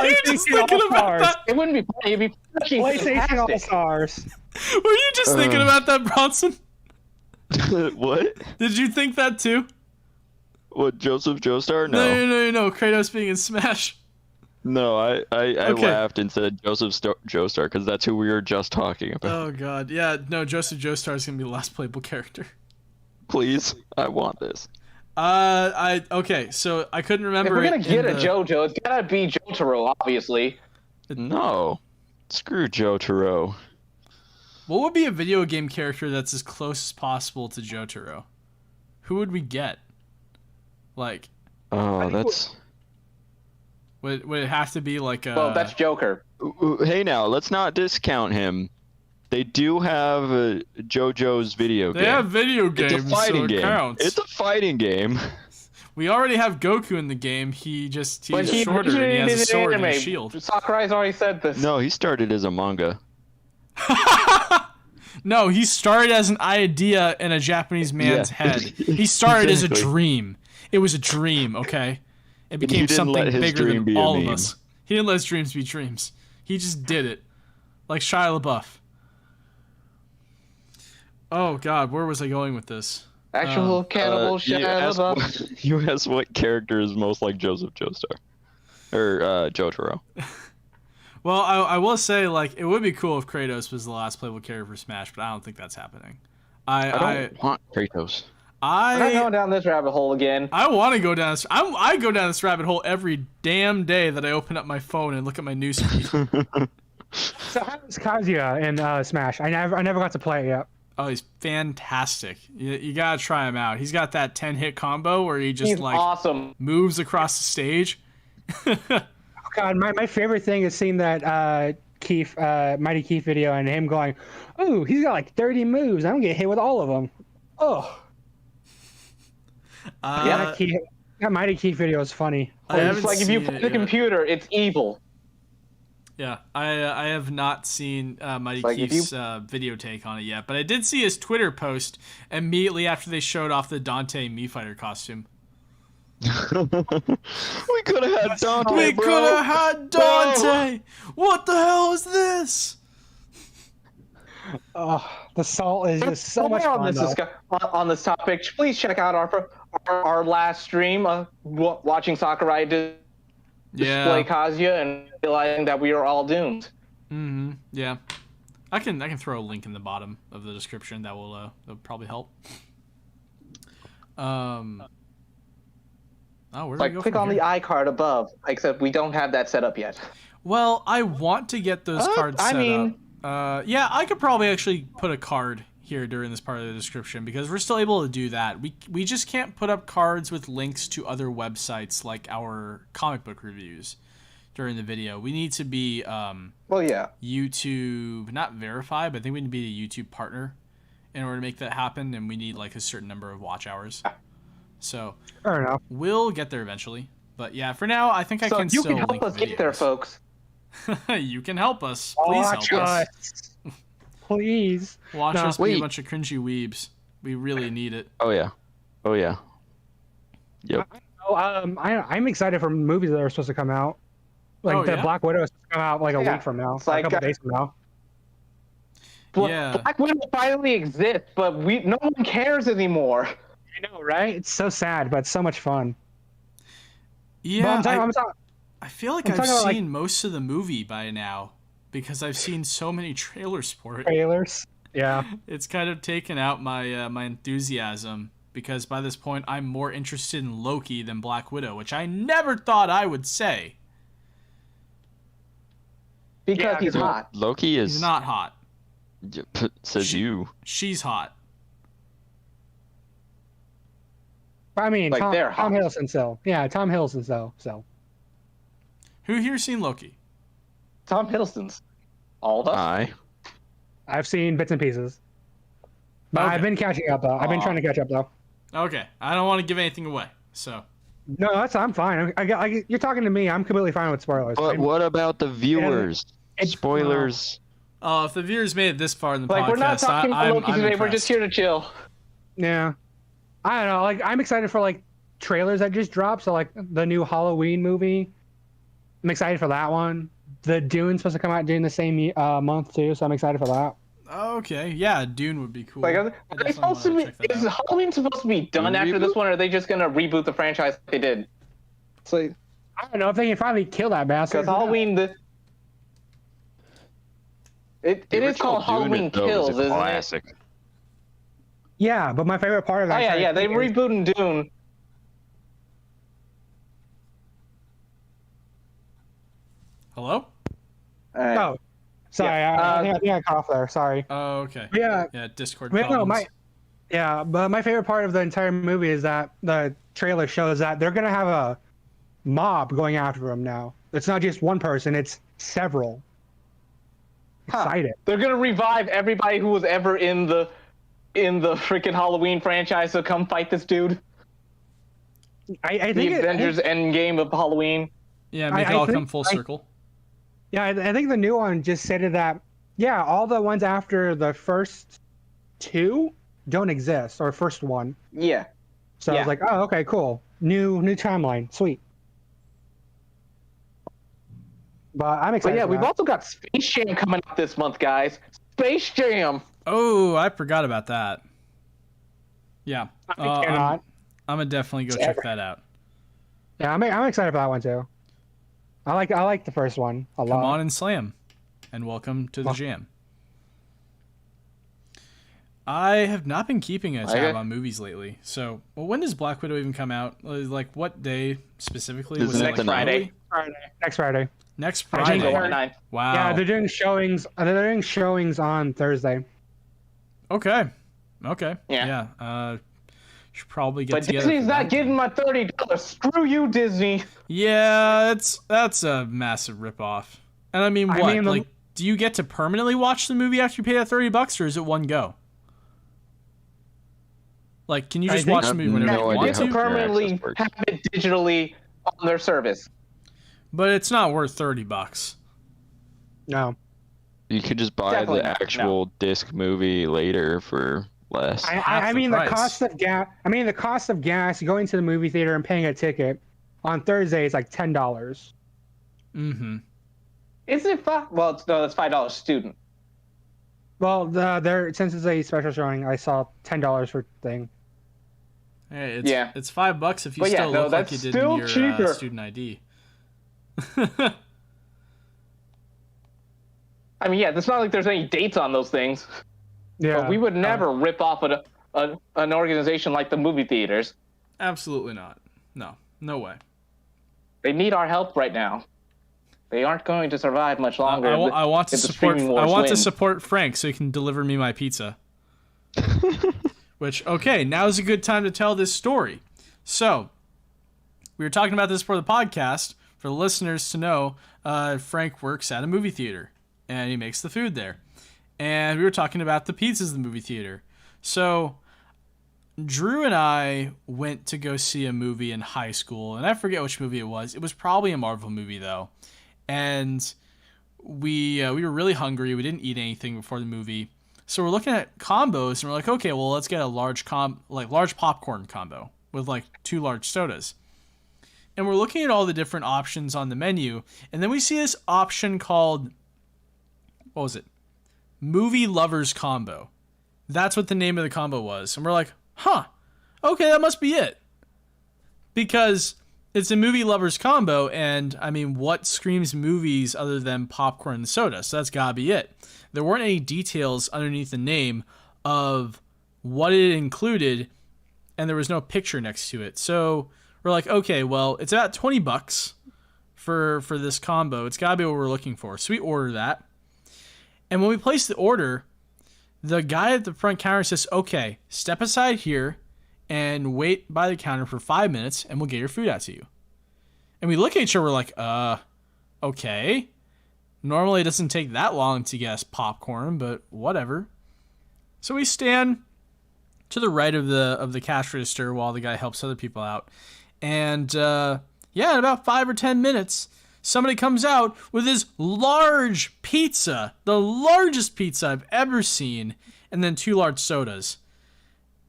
You're just thinking about that. It wouldn't be funny. It'd be fucking PlayStation All fantastic. Stars. Were you just thinking about that, Bronson? What? Did you think that too? What, Joseph Joestar? No. Kratos being in Smash. No, I Okay. laughed and said Joseph Joestar because that's who we were just talking about. Oh god, yeah. No, Joseph Joestar is gonna be the last playable character. Please, I want this. Okay, so I couldn't If remember. we're gonna it get in a the- JoJo, it's gotta be Jotaro, obviously. No. Screw Jotaro. What would be a video game character that's as close as possible to Jotaro? Who would we get? Like, Oh, that's... would it have to be like a? Well, that's Joker. Hey now, let's not discount him. They do have JoJo's video game. They have video games, It's a fighting so it game. counts. It's a fighting game. We already have Goku in the game. He's But he shorter and he has a originated in sword and a anime. shield. Sakurai's already said this. No, he started as a manga. No, he started as an idea in a Japanese man's Yeah. head. He started as a Exactly. dream. It was a dream, okay? It he became didn't something let his bigger dream than be a all of meme. us. He didn't let his dreams be dreams. He just did it. Like Shia LaBeouf. Oh god, where was I going with this? Actual cannibal you, Shia asked LaBeouf. what, you asked what character is most like Joseph Joestar. Or Jotaro. Well, I will say, like, it would be cool if Kratos was the last playable character for Smash, but I don't think that's happening. I don't want Kratos. We're not going down this rabbit hole again. I want to go down this. I go down this rabbit hole every damn day that I open up my phone and look at my newsfeed. So how is Kazuya in Smash? I never got to play it yet. Oh, he's fantastic. You gotta try him out. He's got that 10-hit combo where he just He's like awesome. moves across the stage. Oh god, my favorite thing is seeing that Mighty Keith video and him going, "Oh, he's got like 30 moves. I don't get hit with all of them." Oh, that Mighty Keith video is funny. I It's haven't like if you seen play it the yet. computer, it's evil. Yeah, I have not seen Mighty Like, if Keith's video take on it yet, but I did see his Twitter post immediately after they showed off the Dante Mii Fighter costume. We could have had Dante, We bro. could have had Dante. What the hell is this? Oh, the salt is just so much While fun. on this, on this topic, please check out our last stream, watching Sakurai display Yeah. Kazuya and realizing that we are all doomed. Mm-hmm. Yeah. I can throw a link in the bottom of the description that will probably help. Oh, where do we Like, go click from on here? the iCard above, except we don't have that set up yet. Well, I want to get those cards I set mean- up. Yeah, I could probably actually put a card here during this part of the description because we're still able to do that. We just can't put up cards with links to other websites like our comic book reviews during the video. We need to be Well, yeah. YouTube, not verified, but I think we need to be a YouTube partner in order to make that happen, and we need like a certain number of watch hours. So Fair enough. we'll get there eventually. But yeah, for now, I think I So can you still can help link us get there, videos. folks. You can help us. Please Watch help us. us. Please. Watch No. us be a Wait. bunch of cringy weebs. We really need it. Oh yeah. Oh yeah. Yep. Oh, I'm excited for movies that are supposed to come out. Like Oh, the yeah? Black Widow is supposed to come out like a Yeah. week from now. It's Like like, a couple days from now. Yeah. Black Widow finally exists, but no one cares anymore. I know, right? It's so sad, but so much fun. Yeah, But I'm talking, I feel like I'm I've talking about, like- seen most of the movie by now because I've seen so many trailers for it. trailers. Yeah. It's kind of taken out my my enthusiasm because by this point I'm more interested in Loki than Black Widow, which I never thought I would say. Because Yeah, he's hot. Loki is He's not hot. says She- you. She's hot. I mean, Like, they're Tom hot. Hiddleston still. Yeah, Tom Hiddleston still. So. Who here's seen Loki? Tom Hiddleston's. All of us. Aye. I've seen bits and pieces. But Okay. I've been catching up though. I've been Aw. trying to catch up though. Okay, I don't want to give anything away, so No, I'm fine. You're talking to me. I'm completely fine with spoilers. But what about the viewers? it's- Spoilers. if the viewers made it this far in the Like, podcast, we're not talking about I'm Loki today. We're just impressed. here to chill. Yeah. I don't know. Like, I'm excited for like trailers that just dropped. So like the new Halloween movie. I'm excited for that one. The Dune's supposed to come out during the same month too, so I'm excited for that. Okay, yeah, Dune would be cool. Like, I are they definitely supposed to wanna be? check that Is out. Halloween supposed to be done after this one, or are they just gonna reboot the franchise like they did? It's like, I don't know if they can finally kill that bastard. because Halloween, it is original called Dune, Halloween though, was Kills, a isn't it? classic. Yeah, but my favorite part of that. Oh yeah, entire yeah. They thing is- rebooting Dune. Hello? Oh, sorry. Yeah, I think I cut off there. Sorry. Oh, okay. Yeah, Yeah, Discord but no, problems. but my favorite part of the entire movie is that the trailer shows that they're gonna have a mob going after him now. It's not just one person; it's several. Huh. Excited. They're gonna revive everybody who was ever in the freaking Halloween franchise to come fight this dude. I The think Avengers Endgame of Halloween. Yeah, make it I all think- come full circle. Yeah, I think the new one just stated that. Yeah, all the ones after the first two don't exist, or first one. Yeah. So I Yeah. was like, oh, okay, cool. New timeline, sweet. But I'm But excited. yeah, for we've that. also got Space Jam coming out this month, guys. Space Jam. Oh, I forgot about that. Yeah. I cannot. I'm gonna definitely go check that out. Yeah, I'm excited for that one too. I like the first one a lot. Come on and slam. And welcome to the jam. I have not been keeping a tab Okay. on movies lately. So, when does Black Widow even come out? Like, what day specifically? Is Was it it next like Friday? early? Next Friday. Next Jingle Friday. on 9. Wow. Yeah, they're doing showings. They're doing showings on Thursday. Okay. Yeah. Yeah. Should probably get But together. Disney's for not that. giving my $30. Screw you, Disney. Yeah, that's a massive ripoff. And I mean, what? I mean, like, do you get to permanently watch the movie after you pay that $30, or is it one go? Like, can you I just think- watch the movie whenever No you idea want how to? Permanently access works. have it digitally on their service. But it's not worth $30. No, You could just buy Definitely the not, actual disc movie later for less. Half I the mean price. the cost of gas. I mean the cost of gas going to the movie theater and paying a ticket on Thursday is like $10. Mm-hmm. Isn't it five? Well, no, that's $5 student. Well, there since it's a special showing, I saw $10 for thing. Hey, it's Yeah. it's $5 if you But yeah, still no, look like that's you did in still your cheaper. student ID. I mean, yeah, it's not like there's any dates on those things. Yeah, But we would never rip off an organization like the movie theaters. Absolutely not. No way. They need our help right now. They aren't going to survive much longer. I want to if the support. streaming I wars want to win. support Frank so he can deliver me my pizza. Which, okay, now's a good time to tell this story. So, we were talking about this for the podcast for the listeners to know. Frank works at a movie theater and he makes the food there, and we were talking about the pizzas in the movie theater. So, Drew and I went to go see a movie in high school, and I forget which movie it was. It was probably a Marvel movie though. And we were really hungry. We didn't eat anything before the movie, so we're looking at combos, and we're like, okay, well, let's get a large popcorn combo with like 2 large sodas. And we're looking at all the different options on the menu, and then we see this option called, what was it? Movie Lovers Combo. That's what the name of the combo was. And we're like, huh, okay, that must be it. Because it's a Movie Lovers Combo, and I mean, what screams movies other than popcorn and soda? So that's gotta be it. There weren't any details underneath the name of what it included, and there was no picture next to it. So we're like, okay, well, it's about $20 for this combo. It's gotta be what we're looking for. So we order that. And when we place the order, the guy at the front counter says, okay, step aside here and wait by the counter for 5 minutes, and we'll get your food out to you. And we look at each other, we're like, okay. Normally it doesn't take that long to get us popcorn, but whatever. So we stand to the right of the cash register while the guy helps other people out. And in about 5 or 10 minutes, somebody comes out with this large pizza, the largest pizza I've ever seen, and then 2 large sodas.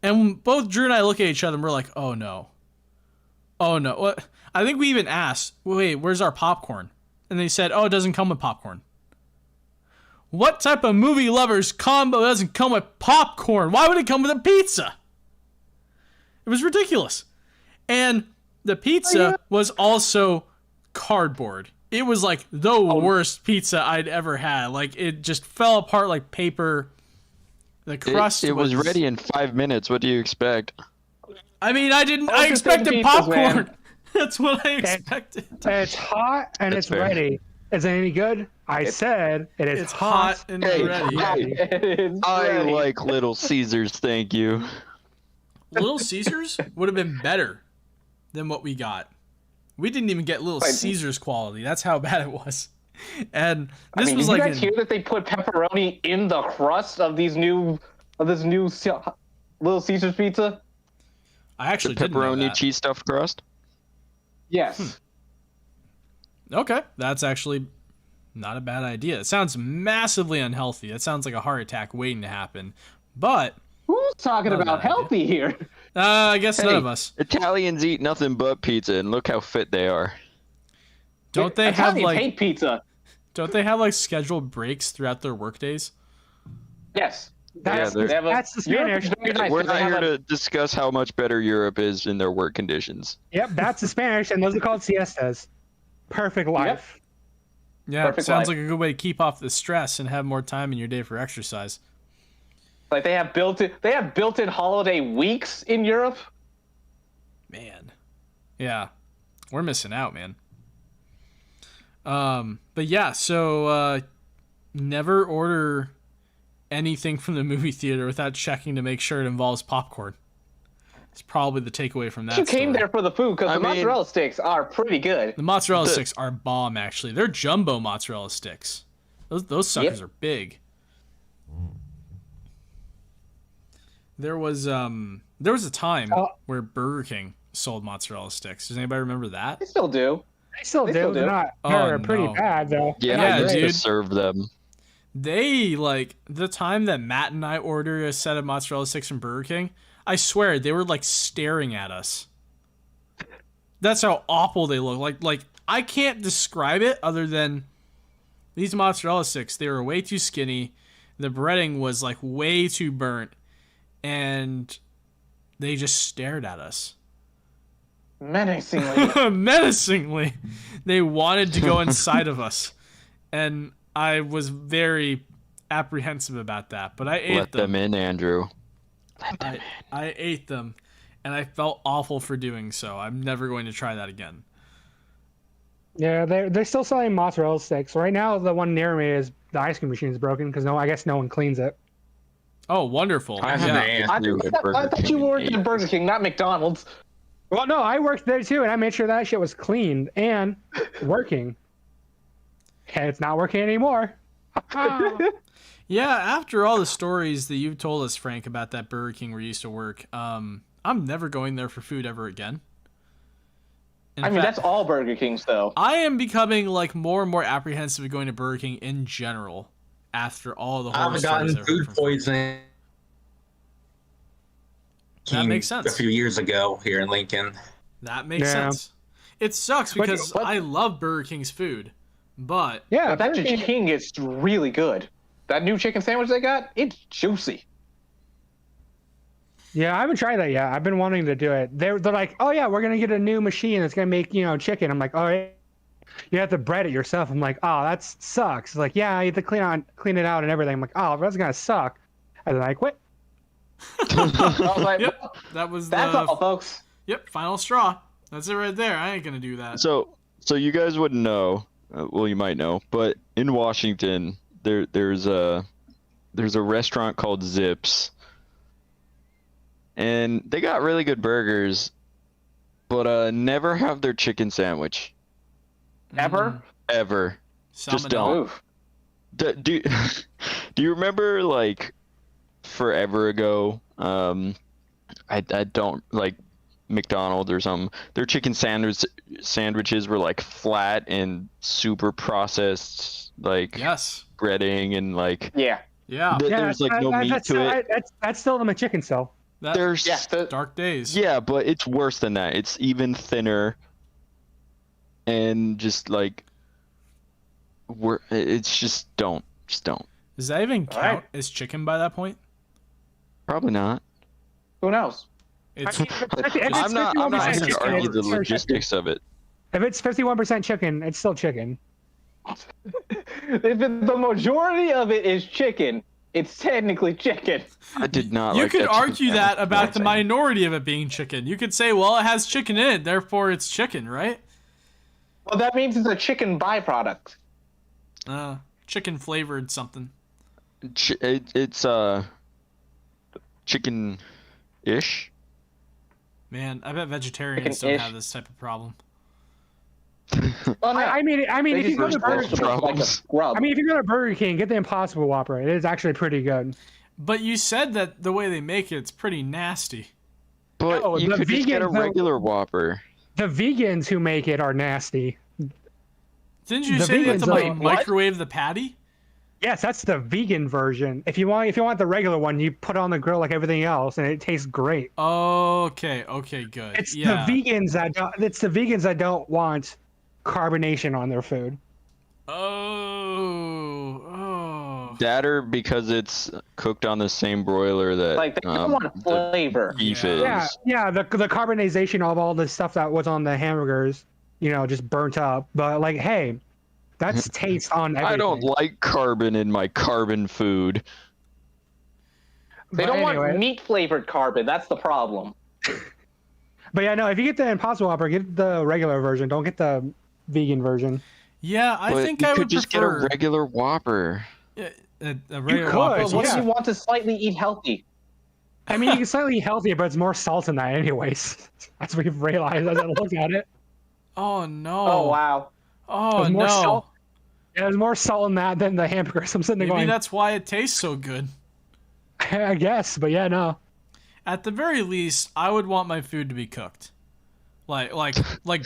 And both Drew and I look at each other and we're like, oh no. Oh no. What? I think we even asked, wait, where's our popcorn? And they said, oh, it doesn't come with popcorn. What type of movie lovers combo doesn't come with popcorn? Why would it come with a pizza? It was ridiculous. And the pizza was also cardboard. It was like the worst pizza I'd ever had. Like, it just fell apart like paper. The crust it was ready in 5 minutes. What do you expect? I mean, I expected popcorn. That's what I expected. It's hot and it's ready. Is it any good? I said it is hot and ready. I like Little Caesars, thank you. Little Caesars would have been better than what we got. We didn't even get Little Caesars quality. That's how bad it was. And this was like, did you guys hear that they put pepperoni in the crust of this new Little Caesars pizza? I actually the didn't know pepperoni that. cheese stuffed crust. Yes. Okay, that's actually not a bad idea. It sounds massively unhealthy. It sounds like a heart attack waiting to happen. But who's talking about healthy here? I guess none of us. Italians eat nothing but pizza, and look how fit they are. Don't they have Italians like hate pizza? Don't they have like scheduled breaks throughout their workdays? Yes. That's the Spanish. We're not here to discuss how much better Europe is in their work conditions. Yep, that's the Spanish, and those are called siestas. Perfect life. Yeah, Perfect sounds life. like a good way to keep off the stress and have more time in your day for exercise. Like they have built-in holiday weeks in Europe. Man. Yeah. We're missing out, man. But yeah, so never order anything from the movie theater without checking to make sure it involves popcorn. It's probably the takeaway from that. You came story. there for the food because the mozzarella sticks are pretty good. The mozzarella sticks are bomb, actually. They're jumbo mozzarella sticks. Those suckers are big. There was a time where Burger King sold mozzarella sticks. Does anybody remember that? They still do. They still do. They're not. They're pretty bad though. Yeah, I used to serve them. They, like, the time that Matt and I ordered a set of mozzarella sticks from Burger King, I swear, they were, like, staring at us. That's how awful they look. Like I can't describe it other than these mozzarella sticks, they were way too skinny. The breading was, like, way too burnt. And they just stared at us. Menacingly. Menacingly. They wanted to go inside of us. And I was very apprehensive about that, but I ate them. Let them in, Andrew. I ate them, and I felt awful for doing so. I'm never going to try that again. Yeah, they're still selling mozzarella sticks. Right now, the one near me is the ice cream machine is broken because I guess no one cleans it. Oh, wonderful. I thought you worked at Burger King, not McDonald's. Well, no, I worked there too, and I made sure that shit was cleaned and working. And it's not working anymore. Yeah, after all the stories that you've told us, Frank, about that Burger King where you used to work, I'm never going there for food ever again. In I mean, fact, that's all Burger Kings, though. I am becoming like more and more apprehensive of going to Burger King in general after all the horror I've stories gotten I've heard food from poisoning. That makes sense. A few years ago here in Lincoln. That makes Yeah. sense. It sucks because I love Burger King's food, but Yeah, But that Burger King- King is really good. That new chicken sandwich they got, it's juicy. Yeah, I haven't tried that yet. I've been wanting to do it. They're like, oh yeah, we're gonna get a new machine that's gonna make chicken. I'm like, oh yeah. You have to bread it yourself. I'm like, oh, that sucks. It's like, yeah, you have to clean it out and everything. I'm like, oh, that's gonna suck. And then I quit. I was like, yep, that was that's the all, folks. yep final straw. That's it right there. I ain't gonna do that. So you guys wouldn't know. Well, you might know, but in Washington, there's a restaurant called Zips, and they got really good burgers, but never have their chicken sandwich Ever? ever. Just Salmonella. don't. Oof. Do do you remember like forever ago? I don't like McDonald's or something. Their chicken sandwiches were like flat and super processed, like Yes. breading and like Yeah. Yeah. there's like no meat to it. That's still the McChicken cell. There's Yeah. Dark days. yeah, but it's worse than that. It's even thinner and just like it's just don't. Does that even count Alright. as chicken by that point? Probably not. Who knows? It's I'm not here to chicken, argue the it's still logistics of it. If it's 51% chicken, it's still chicken. If the majority of it is chicken, it's technically chicken. I did not you like could that chicken argue sandwich. that about the minority of it being chicken. You could say, well, it has chicken in it, therefore it's chicken, right? Well, that means it's a chicken byproduct. Chicken flavored something. It's chicken-ish. Man, I bet vegetarians don't Chicken-ish. have this type of problem. Well, no, I mean, they if you just go to roast Burger vegetables like a scrub. I mean, if you go to Burger King, get the Impossible Whopper. It is actually pretty good. But you said that the way they make it's pretty nasty. But No, you the could just get a vegan- regular Whopper. The vegans who make it are nasty. Didn't you The say you have to vegans like are- microwave the patty? Yes, that's the vegan version. If you want the regular one, you put it on the grill like everything else, and it tastes great. Okay, good. It's yeah. the vegans that don't want carbonation on their food. Oh. That or because it's cooked on the same broiler that Like they don't want flavor. beef Yeah. is. Yeah, the carbonization of all the stuff that was on the hamburgers, just burnt up. But like, hey, that's taste on everything. I don't like carbon in my carbon food. They But don't anyway. want meat flavored carbon. That's the problem. But yeah, no, if you get the Impossible Whopper, get the regular version. Don't get the vegan version. Yeah, I But think you I could would just prefer get a regular Whopper. a regular could, Whopper. But what yeah. if you want to slightly eat healthy? I mean, you can slightly healthier, but it's more salt in that anyways. That's what we've realized as I look at it. Oh no. Oh wow. Oh There's more no. salt. Yeah, there's more salt in that than the hamburgers. I'm sitting there Maybe going, that's why it tastes so good. I guess, but yeah, no. At the very least, I would want my food to be cooked. Like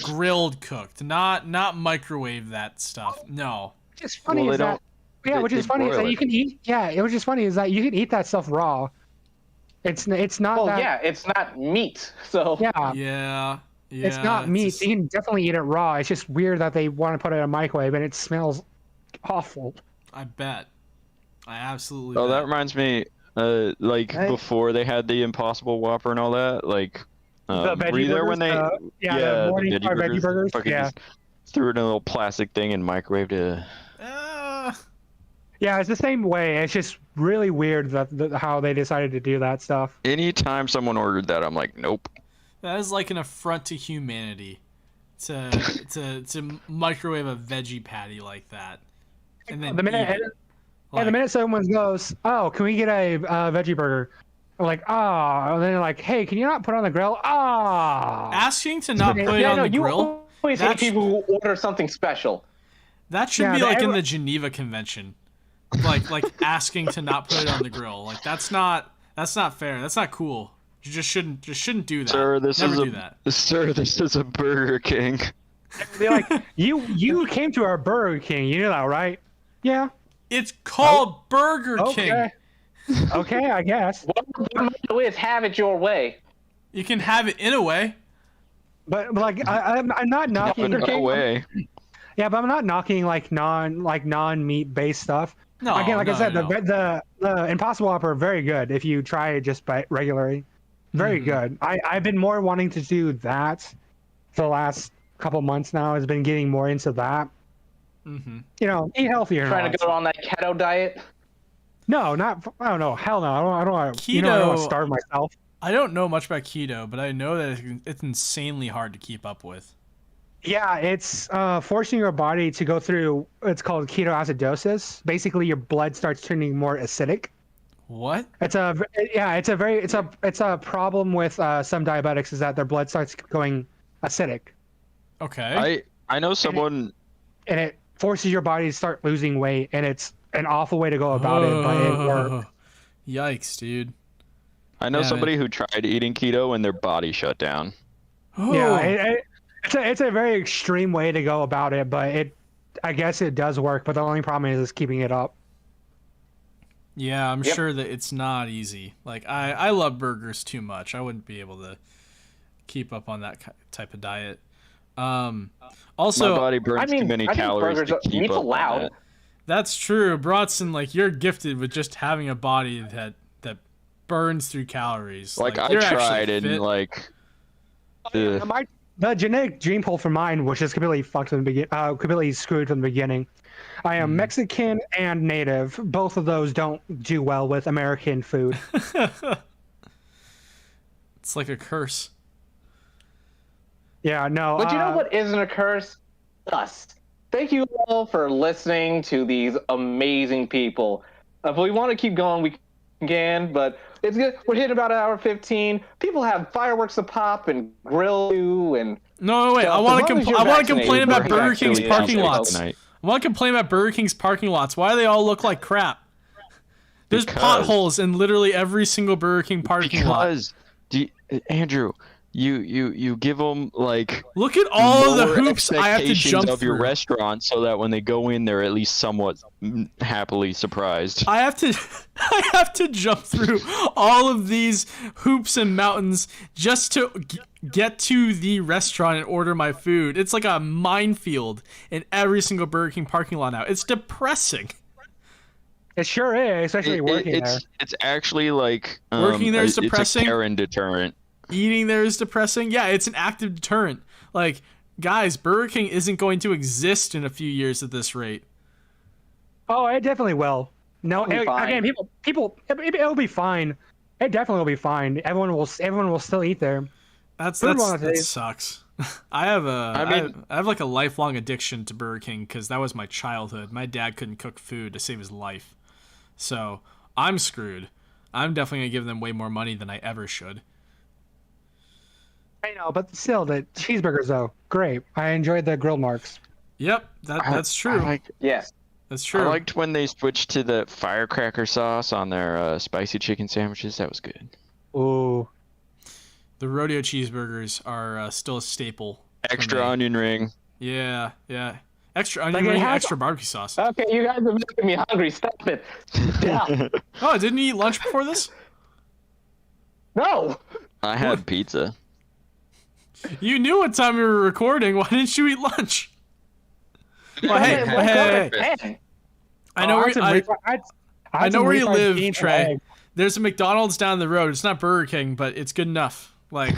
grilled cooked, not microwave that stuff. No. Which is funny Well, is they that don't- yeah, they- which is they funny is broil that it. you can eat. Yeah, which is funny is that you can eat that stuff raw. It's not Well, that. yeah, it's not meat. So Yeah, Yeah. it's not meat. just- You can definitely eat it raw. It's just weird that they want to put it in a microwave and it smells awful. I bet. I absolutely Oh, bet. that reminds me. Like Hey. before they had the Impossible Whopper and all that. Like, The veggie were you there when they? burgers, the Morningstar veggie burgers. Fucking Yeah, just threw it in a little plastic thing and microwaved it. yeah, it's the same way. It's just really weird how they decided to do that stuff. Anytime someone ordered that, I'm like, nope. That is like an affront to humanity. To microwave a veggie patty like that. And then The minute, eat it. the minute someone goes, "Oh, can we get a veggie burger?" I'm like, "Ah," and then they're like, "Hey, can you not put it on the grill?" Ah, Asking to not put it yeah, on no, the you grill, always hate that's- people who order something special. that should Yeah, be but like in every- the Geneva Convention. Like asking to not put it on the grill. Like that's not fair. That's not cool. You just shouldn't do that. Sir, this Never is do a that. Sir, this is a Burger King. They're like, you came to our Burger King. You know that, right? Yeah. It's called Burger King. Okay. Okay, I guess. What the motto is have it your way. You can have it in a way. But like, I'm not knocking. No way. Yeah, but I'm not knocking like non-meat based stuff. No, Again, like no, I said, no. the Impossible Whopper are very good if you try it just by regularly. Very good. I've been more wanting to do that for the last couple months now. Has been getting more into that. Mm-hmm. You know, eat healthier. and Trying all to that go on that keto diet. No, not. I don't know. Hell no. I don't want to. Keto- I don't want to starve myself. I don't know much about keto, but I know that it's insanely hard to keep up with. Yeah, it's forcing your body to go through. It's called ketoacidosis. Basically, your blood starts turning more acidic. What? It's a problem with some diabetics is that their blood starts going acidic, Okay. I know someone. and it forces your body to start losing weight, and it's an awful way to go about it, but it works. Yikes, dude. I know Yeah, somebody who tried eating keto and their body shut down. Yeah, it's a very extreme way to go about it, but I guess it does work. But the only problem is keeping it up. Yeah, I'm Yep. sure that it's not easy. Like, I love burgers too much. I wouldn't be able to keep up on that type of diet. My Also, body burns too many calories burgers to are- keep meat's up on allowed. that. that's true. Bronson, like, you're gifted with just having a body that burns through calories. Like I you're actually tried and fit. like. ugh. The genetic gene pool for mine, which is completely fucked from the completely screwed from the beginning. I am Mexican and native. Both of those don't do well with American food. It's like a curse. Yeah, no. But you know what isn't a curse? Us. Thank you all for listening to these amazing people. If we want to keep going, we can, but it's good. We're hitting about an hour 15. People have fireworks to pop and grill you and No, wait. stuff. I want As long as to you're complain vaccinated, about we're Burger King's actually parking out lots. tonight. I want to complain about Burger King's parking lots. Why do they all look like crap? There's Because- potholes in literally every single Burger King parking lot. Because Andrew, you give them like Look at all the lower hoops I have to expectations jump of your through. restaurant so that when they go in, they're at least somewhat happily surprised. I have to jump through all of these hoops and mountains just to get to the restaurant and order my food. It's like a minefield in every single Burger King parking lot now. It's depressing. It sure is, especially working there. It's actually like Working there is it's depressing? a Karen deterrent. Eating there is depressing. Yeah, it's an active deterrent. Like, guys, Burger King isn't going to exist in a few years at this rate. Oh, it definitely will. No, It'll be fine. again, it'll be fine. It definitely will be fine. Everyone will still eat there. That nowadays. sucks. I have like a lifelong addiction to Burger King because that was my childhood. My dad couldn't cook food to save his life, so I'm screwed. I'm definitely gonna give them way more money than I ever should. I know, but still, the cheeseburgers though, great. I enjoyed the grill marks. Yep, that's true. yes. That's true. I liked when they switched to the firecracker sauce on their spicy chicken sandwiches. That was good. Ooh, The rodeo cheeseburgers are still a staple. for Extra me. onion ring. Yeah. Extra onion Like it ring, has- extra barbecue sauce. Okay, you guys are making me hungry. Stop it. Yeah. Oh, didn't you eat lunch before this? No. I had pizza. You knew what time we were recording. Why didn't you eat lunch? Well, hey. I know I know where you live, Trey. There's a McDonald's down the road. It's not Burger King, but it's good enough. Like,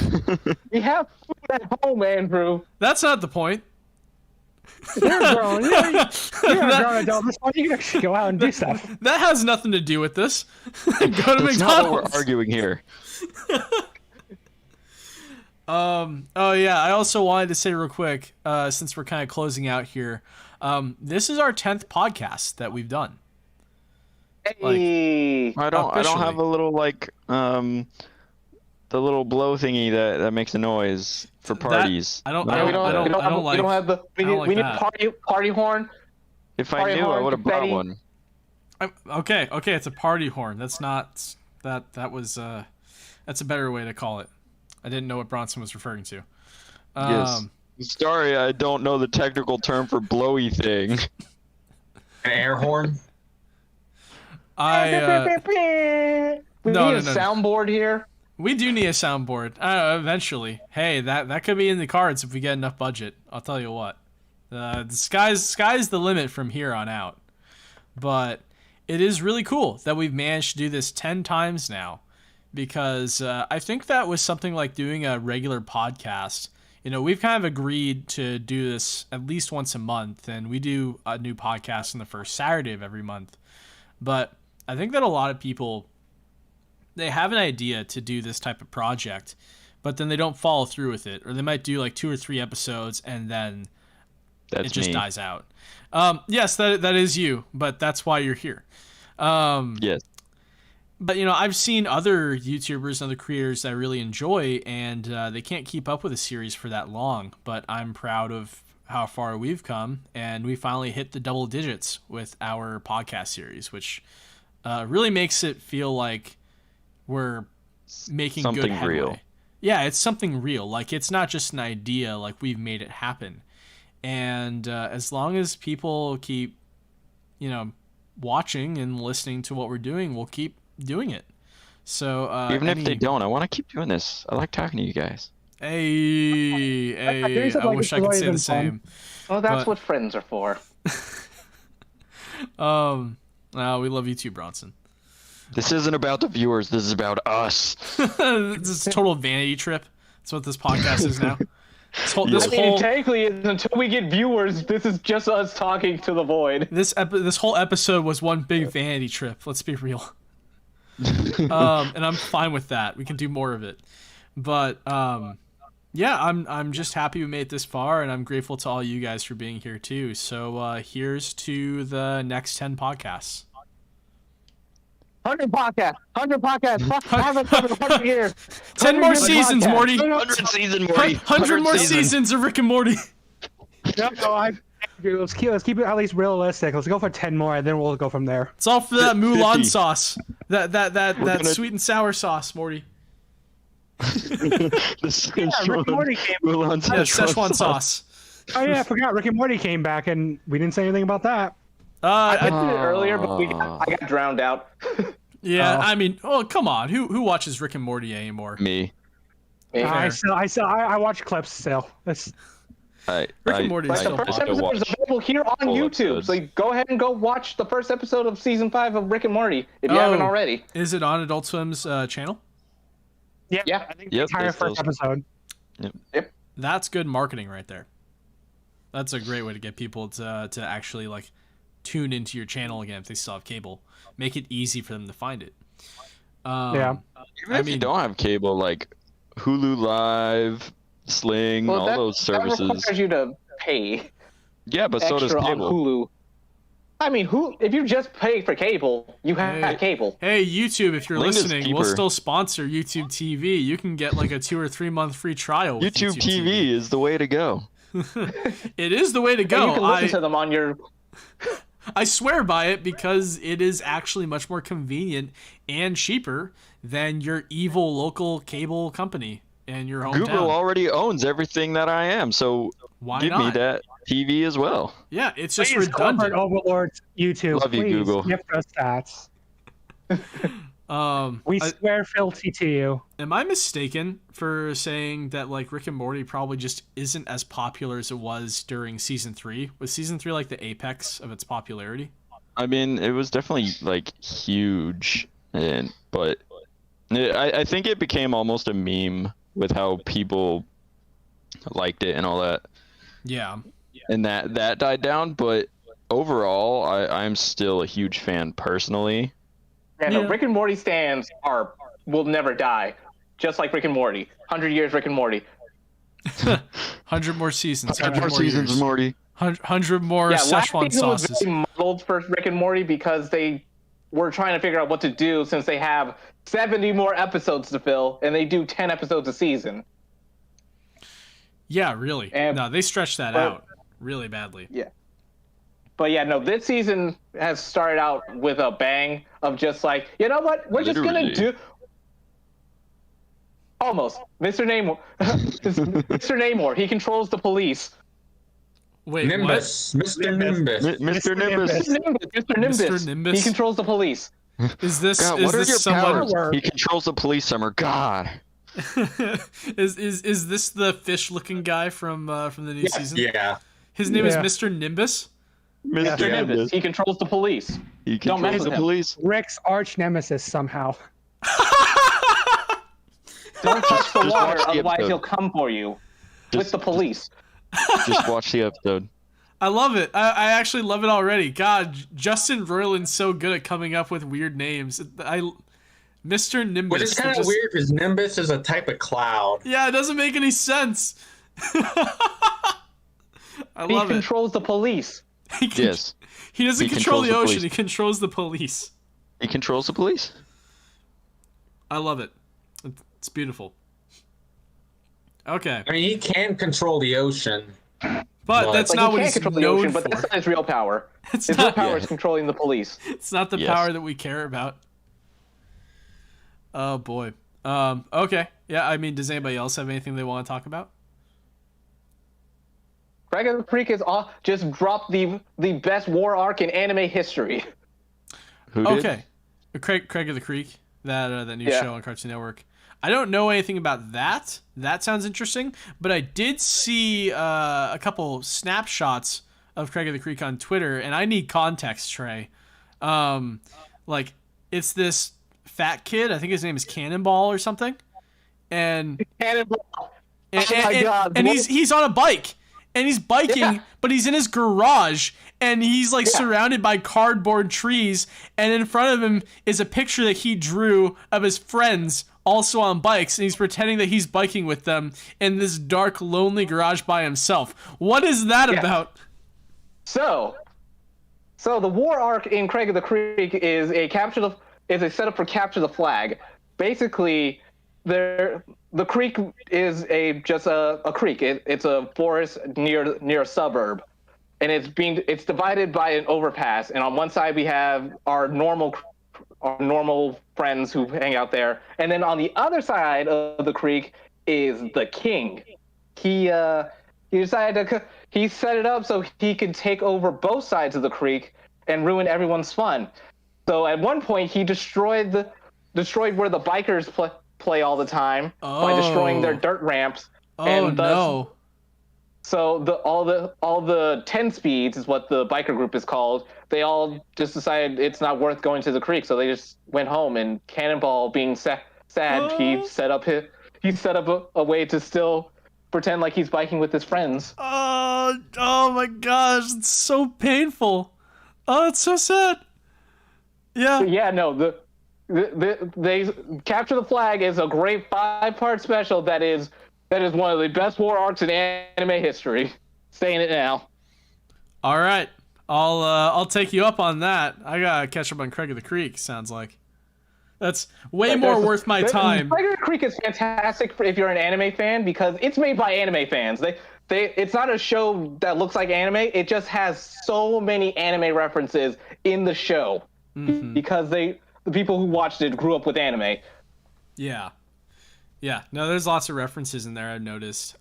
We have food at home, Andrew. that's not the point. you're grown. You're a grown adult. This point, you can actually go out and do stuff. That has nothing to do with this. Go to That's not what we're McDonald's. arguing here. Oh yeah, I also wanted to say real quick, since we're kind of closing out here, this is our 10th podcast that we've done. Hey. I don't Officially. have a little like the little blow thingy that makes a noise for parties. I don't- No. I we don't, don't- we don't, I don't have, like- we don't have the. We I don't need, like we need that. party horn. If I party knew, I horn, would have brought confetti. one. Okay, it's a party horn. That's not that was That's a better way to call it. I didn't know what Bronson was referring to. Yes. Sorry, I don't know the technical term for blowy thing. An air horn. We need a soundboard here. We do need a soundboard. Eventually. Hey, that could be in the cards if we get enough budget. I'll tell you what. The sky's the limit from here on out. But it is really cool that we've managed to do this 10 times now. Because I think that was something like doing a regular podcast. You know, we've kind of agreed to do this at least once a month, and we do a new podcast on the first Saturday of every month. But I think that a lot of people, they have an idea to do this type of project, but then they don't follow through with it, or they might do like 2 or 3 episodes and then it just dies out. Yes, that is you, but that's why you're here. Yes. But, you know, I've seen other YouTubers and other creators that I really enjoy, and they can't keep up with a series for that long. But I'm proud of how far we've come, and we finally hit the double digits with our podcast series, which really makes it feel like we're making something good headway. real. Yeah, it's something real. Like, it's not just an idea. Like, we've made it happen. And as long as people keep, you know, watching and listening to what we're doing, we'll keep doing it. So even if they don't, I want to keep doing this. I like talking to you guys. Hey, I wish I could say the same. Well, that's what friends are for. We love you too, Bronson. This isn't about the viewers. This is about us. This is a total vanity trip. That's what this podcast is now. Technically, until we get viewers, this is just us talking to the void. This whole episode was one big vanity trip. Let's be real. And I'm fine with that. We can do more of it. But yeah, I'm just happy we made it this far, and I'm grateful to all you guys for being here too. So here's to the next 10 podcasts. 100 podcasts. Fuck, 100 years. 10 more seasons, podcasts. Morty. 100 season, Morty. 100 more seasons of Rick and Morty. Let's keep it at least realistic. Let's go for 10 more, and then we'll go from there. It's all for that Mulan 50. sauce. That sweet and sour sauce, Morty. Rick and Morty came. Szechuan sauce. Oh yeah, I forgot. Rick and Morty came back, and we didn't say anything about that. I did it earlier, but I got drowned out. Yeah, I mean, come on. Who watches Rick and Morty anymore? Me. I watch clips still. Rick and Morty is the first episode is available here on YouTube. So go ahead and go watch the first episode of season 5 of Rick and Morty if you haven't already. Is it on Adult Swim's channel? Yeah. I think the entire first episode. Yep. That's good marketing right there. That's a great way to get people to actually like tune into your channel again if they still have cable. Make it easy for them to find it. Even if you don't have cable, like Hulu Live, Sling, all those services. That requires you to pay. Yeah, but so does cable. On Hulu. I mean, if you just pay for cable, you have cable. Hey, YouTube, if you're Sling is listening, we'll cheaper. still sponsor YouTube TV. You can get like a 2 or 3 month free trial with YouTube TV is the way to go. It is the way to go. And you can listen to them on your... I swear by it because it is actually much more convenient and cheaper than your evil local cable company in your hometown. Google already owns everything that I am, so why give not? me that TV as well. Yeah, it's just Please, redundant. Overlord YouTube. Love you, Please Google. gift us that. We swear fealty to you. Am I mistaken for saying that like Rick and Morty probably just isn't as popular as it was during season 3? Was season 3 like the apex of its popularity? I mean, it was definitely like huge, but I think it became almost a meme with how people liked it and all that. Yeah. And that died down, but overall, I'm still a huge fan personally. Yeah, no, Rick and Morty stands will never die. Just like Rick and Morty. 100 years Rick and Morty. 100 more seasons. 100 more seasons, years. Morty. 100 more Szechuan sauces. Was very modeled for Rick and Morty because they were trying to figure out what to do since they have 70 more episodes to fill and they do 10 episodes a season. Yeah, really. No, they stretched that out really badly. Yeah. But yeah, no, this season has started out with a bang of just like, you know what? We're just going to do... Almost. Mr. Namor. Mr. Namor. He controls the police. Wait, Nimbus. Mr. Nimbus. Mr. Nimbus. Mr. Nimbus. Mr. Nimbus. He controls the police. what? Is this God, is what are this your someone? powers? He controls the police summer. God. is this the fish-looking guy from the new season? Yeah. His name is Yeah. Mr. Nimbus. Mr. Mr. Nimbus. Nimbus. He controls the police. He Don't mess controls with the him. police. Rick's arch nemesis somehow. Don't touch the Just water, watch the otherwise episode. he'll come for you. With the police. Just watch the episode. I love it. I actually love it already. God, Justin Roiland's so good at coming up with weird names. Mr. Nimbus. Which is kind of just- weird because Nimbus is a type of cloud. Yeah, it doesn't make any sense. I He love it. controls the police. Yes. He doesn't He control the controls the ocean. He police. controls the police. He controls the police. I love it. It's beautiful. Okay, I mean, he can control the ocean. but Well, that's Like, not he what can't he's control the known ocean, but for. that's not his real power. It's His real not. power Yeah. is controlling the police. It's not the Yes. power that we care about. Oh boy. Okay. Yeah. I mean, does anybody else have anything they want to talk about? Craig of the Creek is just dropped the best war arc in anime history. Who did? Okay. Craig of the Creek, that new Yeah. show on Cartoon Network. I don't know anything about that. That sounds interesting, but I did see a couple snapshots of Craig of the Creek on Twitter, and I need context, Trey. Like, it's this fat kid. I think his name is Cannonball or something, and Cannonball. and, Oh my and- God, and what- he's on a bike, and he's biking, Yeah. but he's in his garage, and he's like surrounded by cardboard trees, and in front of him is a picture that he drew of his friends also on bikes, and he's pretending that he's biking with them in this dark, lonely garage by himself. What is that about? So the war arc in Craig of the Creek is a setup for capture the flag. Basically, the creek is just a creek. It's a forest near a suburb, and it's divided by an overpass. And on one side we have our normal friends who hang out there, and then on the other side of the creek is the king. He decided he set it up so he could take over both sides of the creek and ruin everyone's fun. So at one point he destroyed where the bikers play all the time by destroying their dirt ramps. Oh and thus, no. So all the 10 speeds is what the biker group is called. They all just decided it's not worth going to the creek, so they just went home. And Cannonball, being sad, he set up a way to still pretend like he's biking with his friends. Oh my gosh, it's so painful. Oh, it's so sad. Yeah. Yeah, no, they Capture the Flag is a great 5-part special that is one of the best war arcs in anime history. Saying it now. All right. I'll take you up on that. I gotta catch up on Craig of the Creek. Sounds like that's way more worth my time. Craig of the Creek is fantastic if you're an anime fan because it's made by anime fans. It's not a show that looks like anime. It just has so many anime references in the show because the people who watched it grew up with anime. Yeah. No, there's lots of references in there. I've noticed.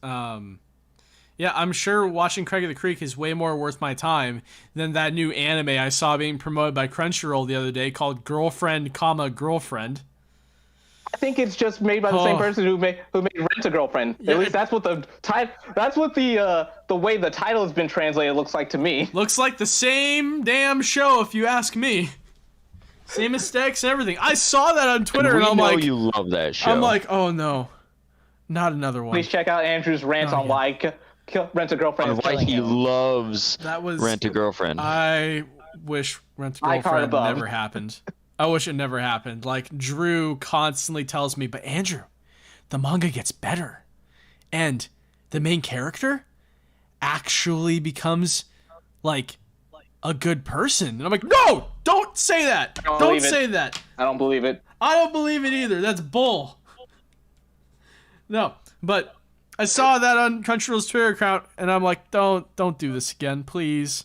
Yeah, I'm sure watching Craig of the Creek is way more worth my time than that new anime I saw being promoted by Crunchyroll the other day called Girlfriend, Girlfriend. I think it's just made by the same person who made Rent a Girlfriend. Yeah, At least that's what the way the title has been translated looks like to me. Looks like the same damn show, if you ask me. Same mistakes and everything. I saw that on Twitter, and I'm like, you love that show. I'm like, oh no, not another one. Please check out Andrew's rant on why Rent a Girlfriend is why killing he him. loves That was Rent a Girlfriend. I wish Rent a Icon Girlfriend above. never happened. I wish it never happened. Like, Drew constantly tells me, but Andrew, the manga gets better. And the main character actually becomes, like, a good person. And I'm like, no, don't say that. Don't believe it. say that. I don't believe it. I don't believe it either. That's bull. No, but I saw that on Crunchyroll's Twitter account, and I'm like, don't do this again, please.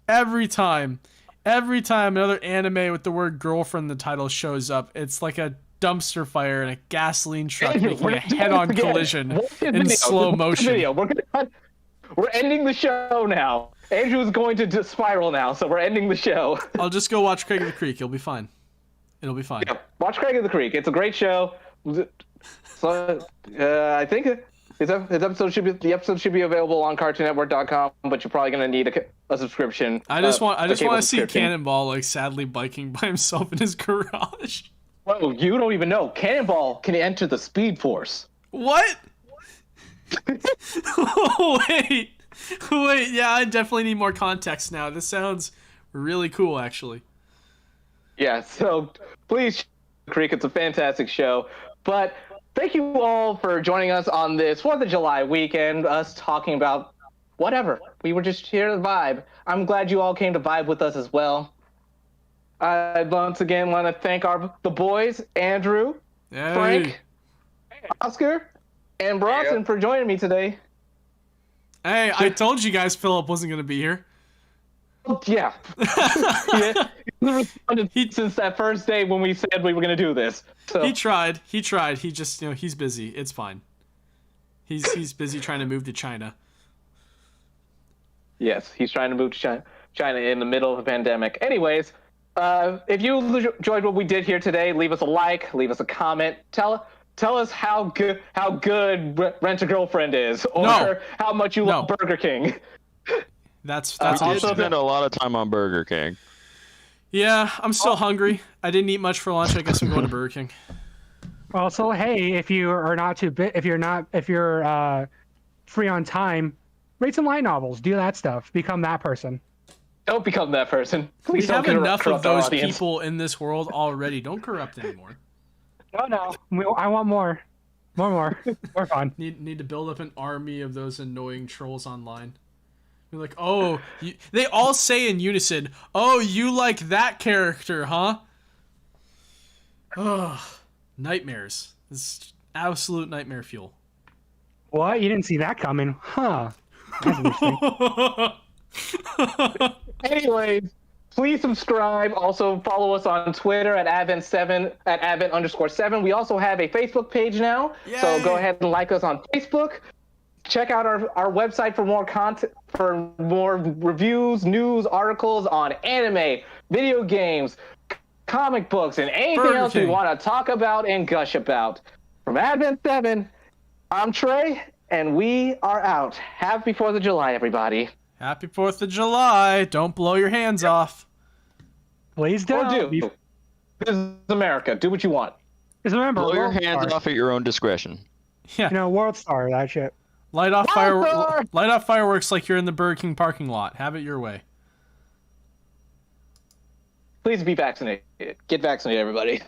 Every time another anime with the word girlfriend in the title shows up, it's like a dumpster fire and a gasoline truck Andrew, making we're a not doing head-on this again. collision Watch this in video. slow Watch this motion. video. We're ending the show now. Andrew is going to spiral now, so we're ending the show. I'll just go watch Craig of the Creek. It'll be fine. It'll be fine. Yeah, watch Craig of the Creek. It's a great show. So I think the episode should be available on CartoonNetwork.com, but you're probably gonna need a subscription. I just want to see subscription. Cannonball like sadly biking by himself in his garage. Well, you don't even know. Cannonball can enter the Speed Force. What? Wait. Yeah, I definitely need more context now. This sounds really cool, actually. Yeah, so please, Creek, it's a fantastic show. But thank you all for joining us on this 4th of July weekend, us talking about whatever. We were just here to vibe. I'm glad you all came to vibe with us as well. I once again want to thank the boys, Andrew, Hey. Frank, Oscar, and Bronson for joining me today. Hey, I told you guys Philip wasn't going to be here. Yeah. Since that first day when we said we were going to do this. So. He tried. He just, he's busy. It's fine. He's busy trying to move to China. Yes, he's trying to move to China in the middle of a pandemic. Anyways, if you enjoyed what we did here today, leave us a like, leave us a comment. Tell us how good Rent a Girlfriend is, or how much you love Burger King. That's we did awesome. spend a lot of time on Burger King. Yeah, I'm still hungry. I didn't eat much for lunch. I guess I'm going to Burger King. Also, hey, if you are not if you're free on time, read some light novels. Do that stuff. Become that person. Don't become that person. We Please have don't enough of corrupt our those audience. people in this world already. Don't corrupt anymore. No. I want more. More fun. Need to build up an army of those annoying trolls online. You're like, oh, they all say in unison, oh, you like that character, huh? Ugh, nightmares. This is absolute nightmare fuel. What? You didn't see that coming? Huh. That's interesting. Anyways, please subscribe. Also follow us on Twitter at Advent7 at Advent_7. We also have a Facebook page now, so Yay. go ahead and like us on Facebook. Check out our website for more content, for more reviews, news, articles on anime, video games, comic books, and anything Burger else King. we want to talk about and gush about. From Advent7, I'm Trey, and we are out. Happy 4th of July, everybody. Happy 4th of July. Don't blow your hands off. Please Or don't. do. This is America. Do what you want. Just remember, Blow your World hands Star. off at your own discretion. Yeah. You know, World Star, that shit. Light off Star! fireworks like you're in the Burger King parking lot. Have it your way. Please be vaccinated. Get vaccinated, everybody.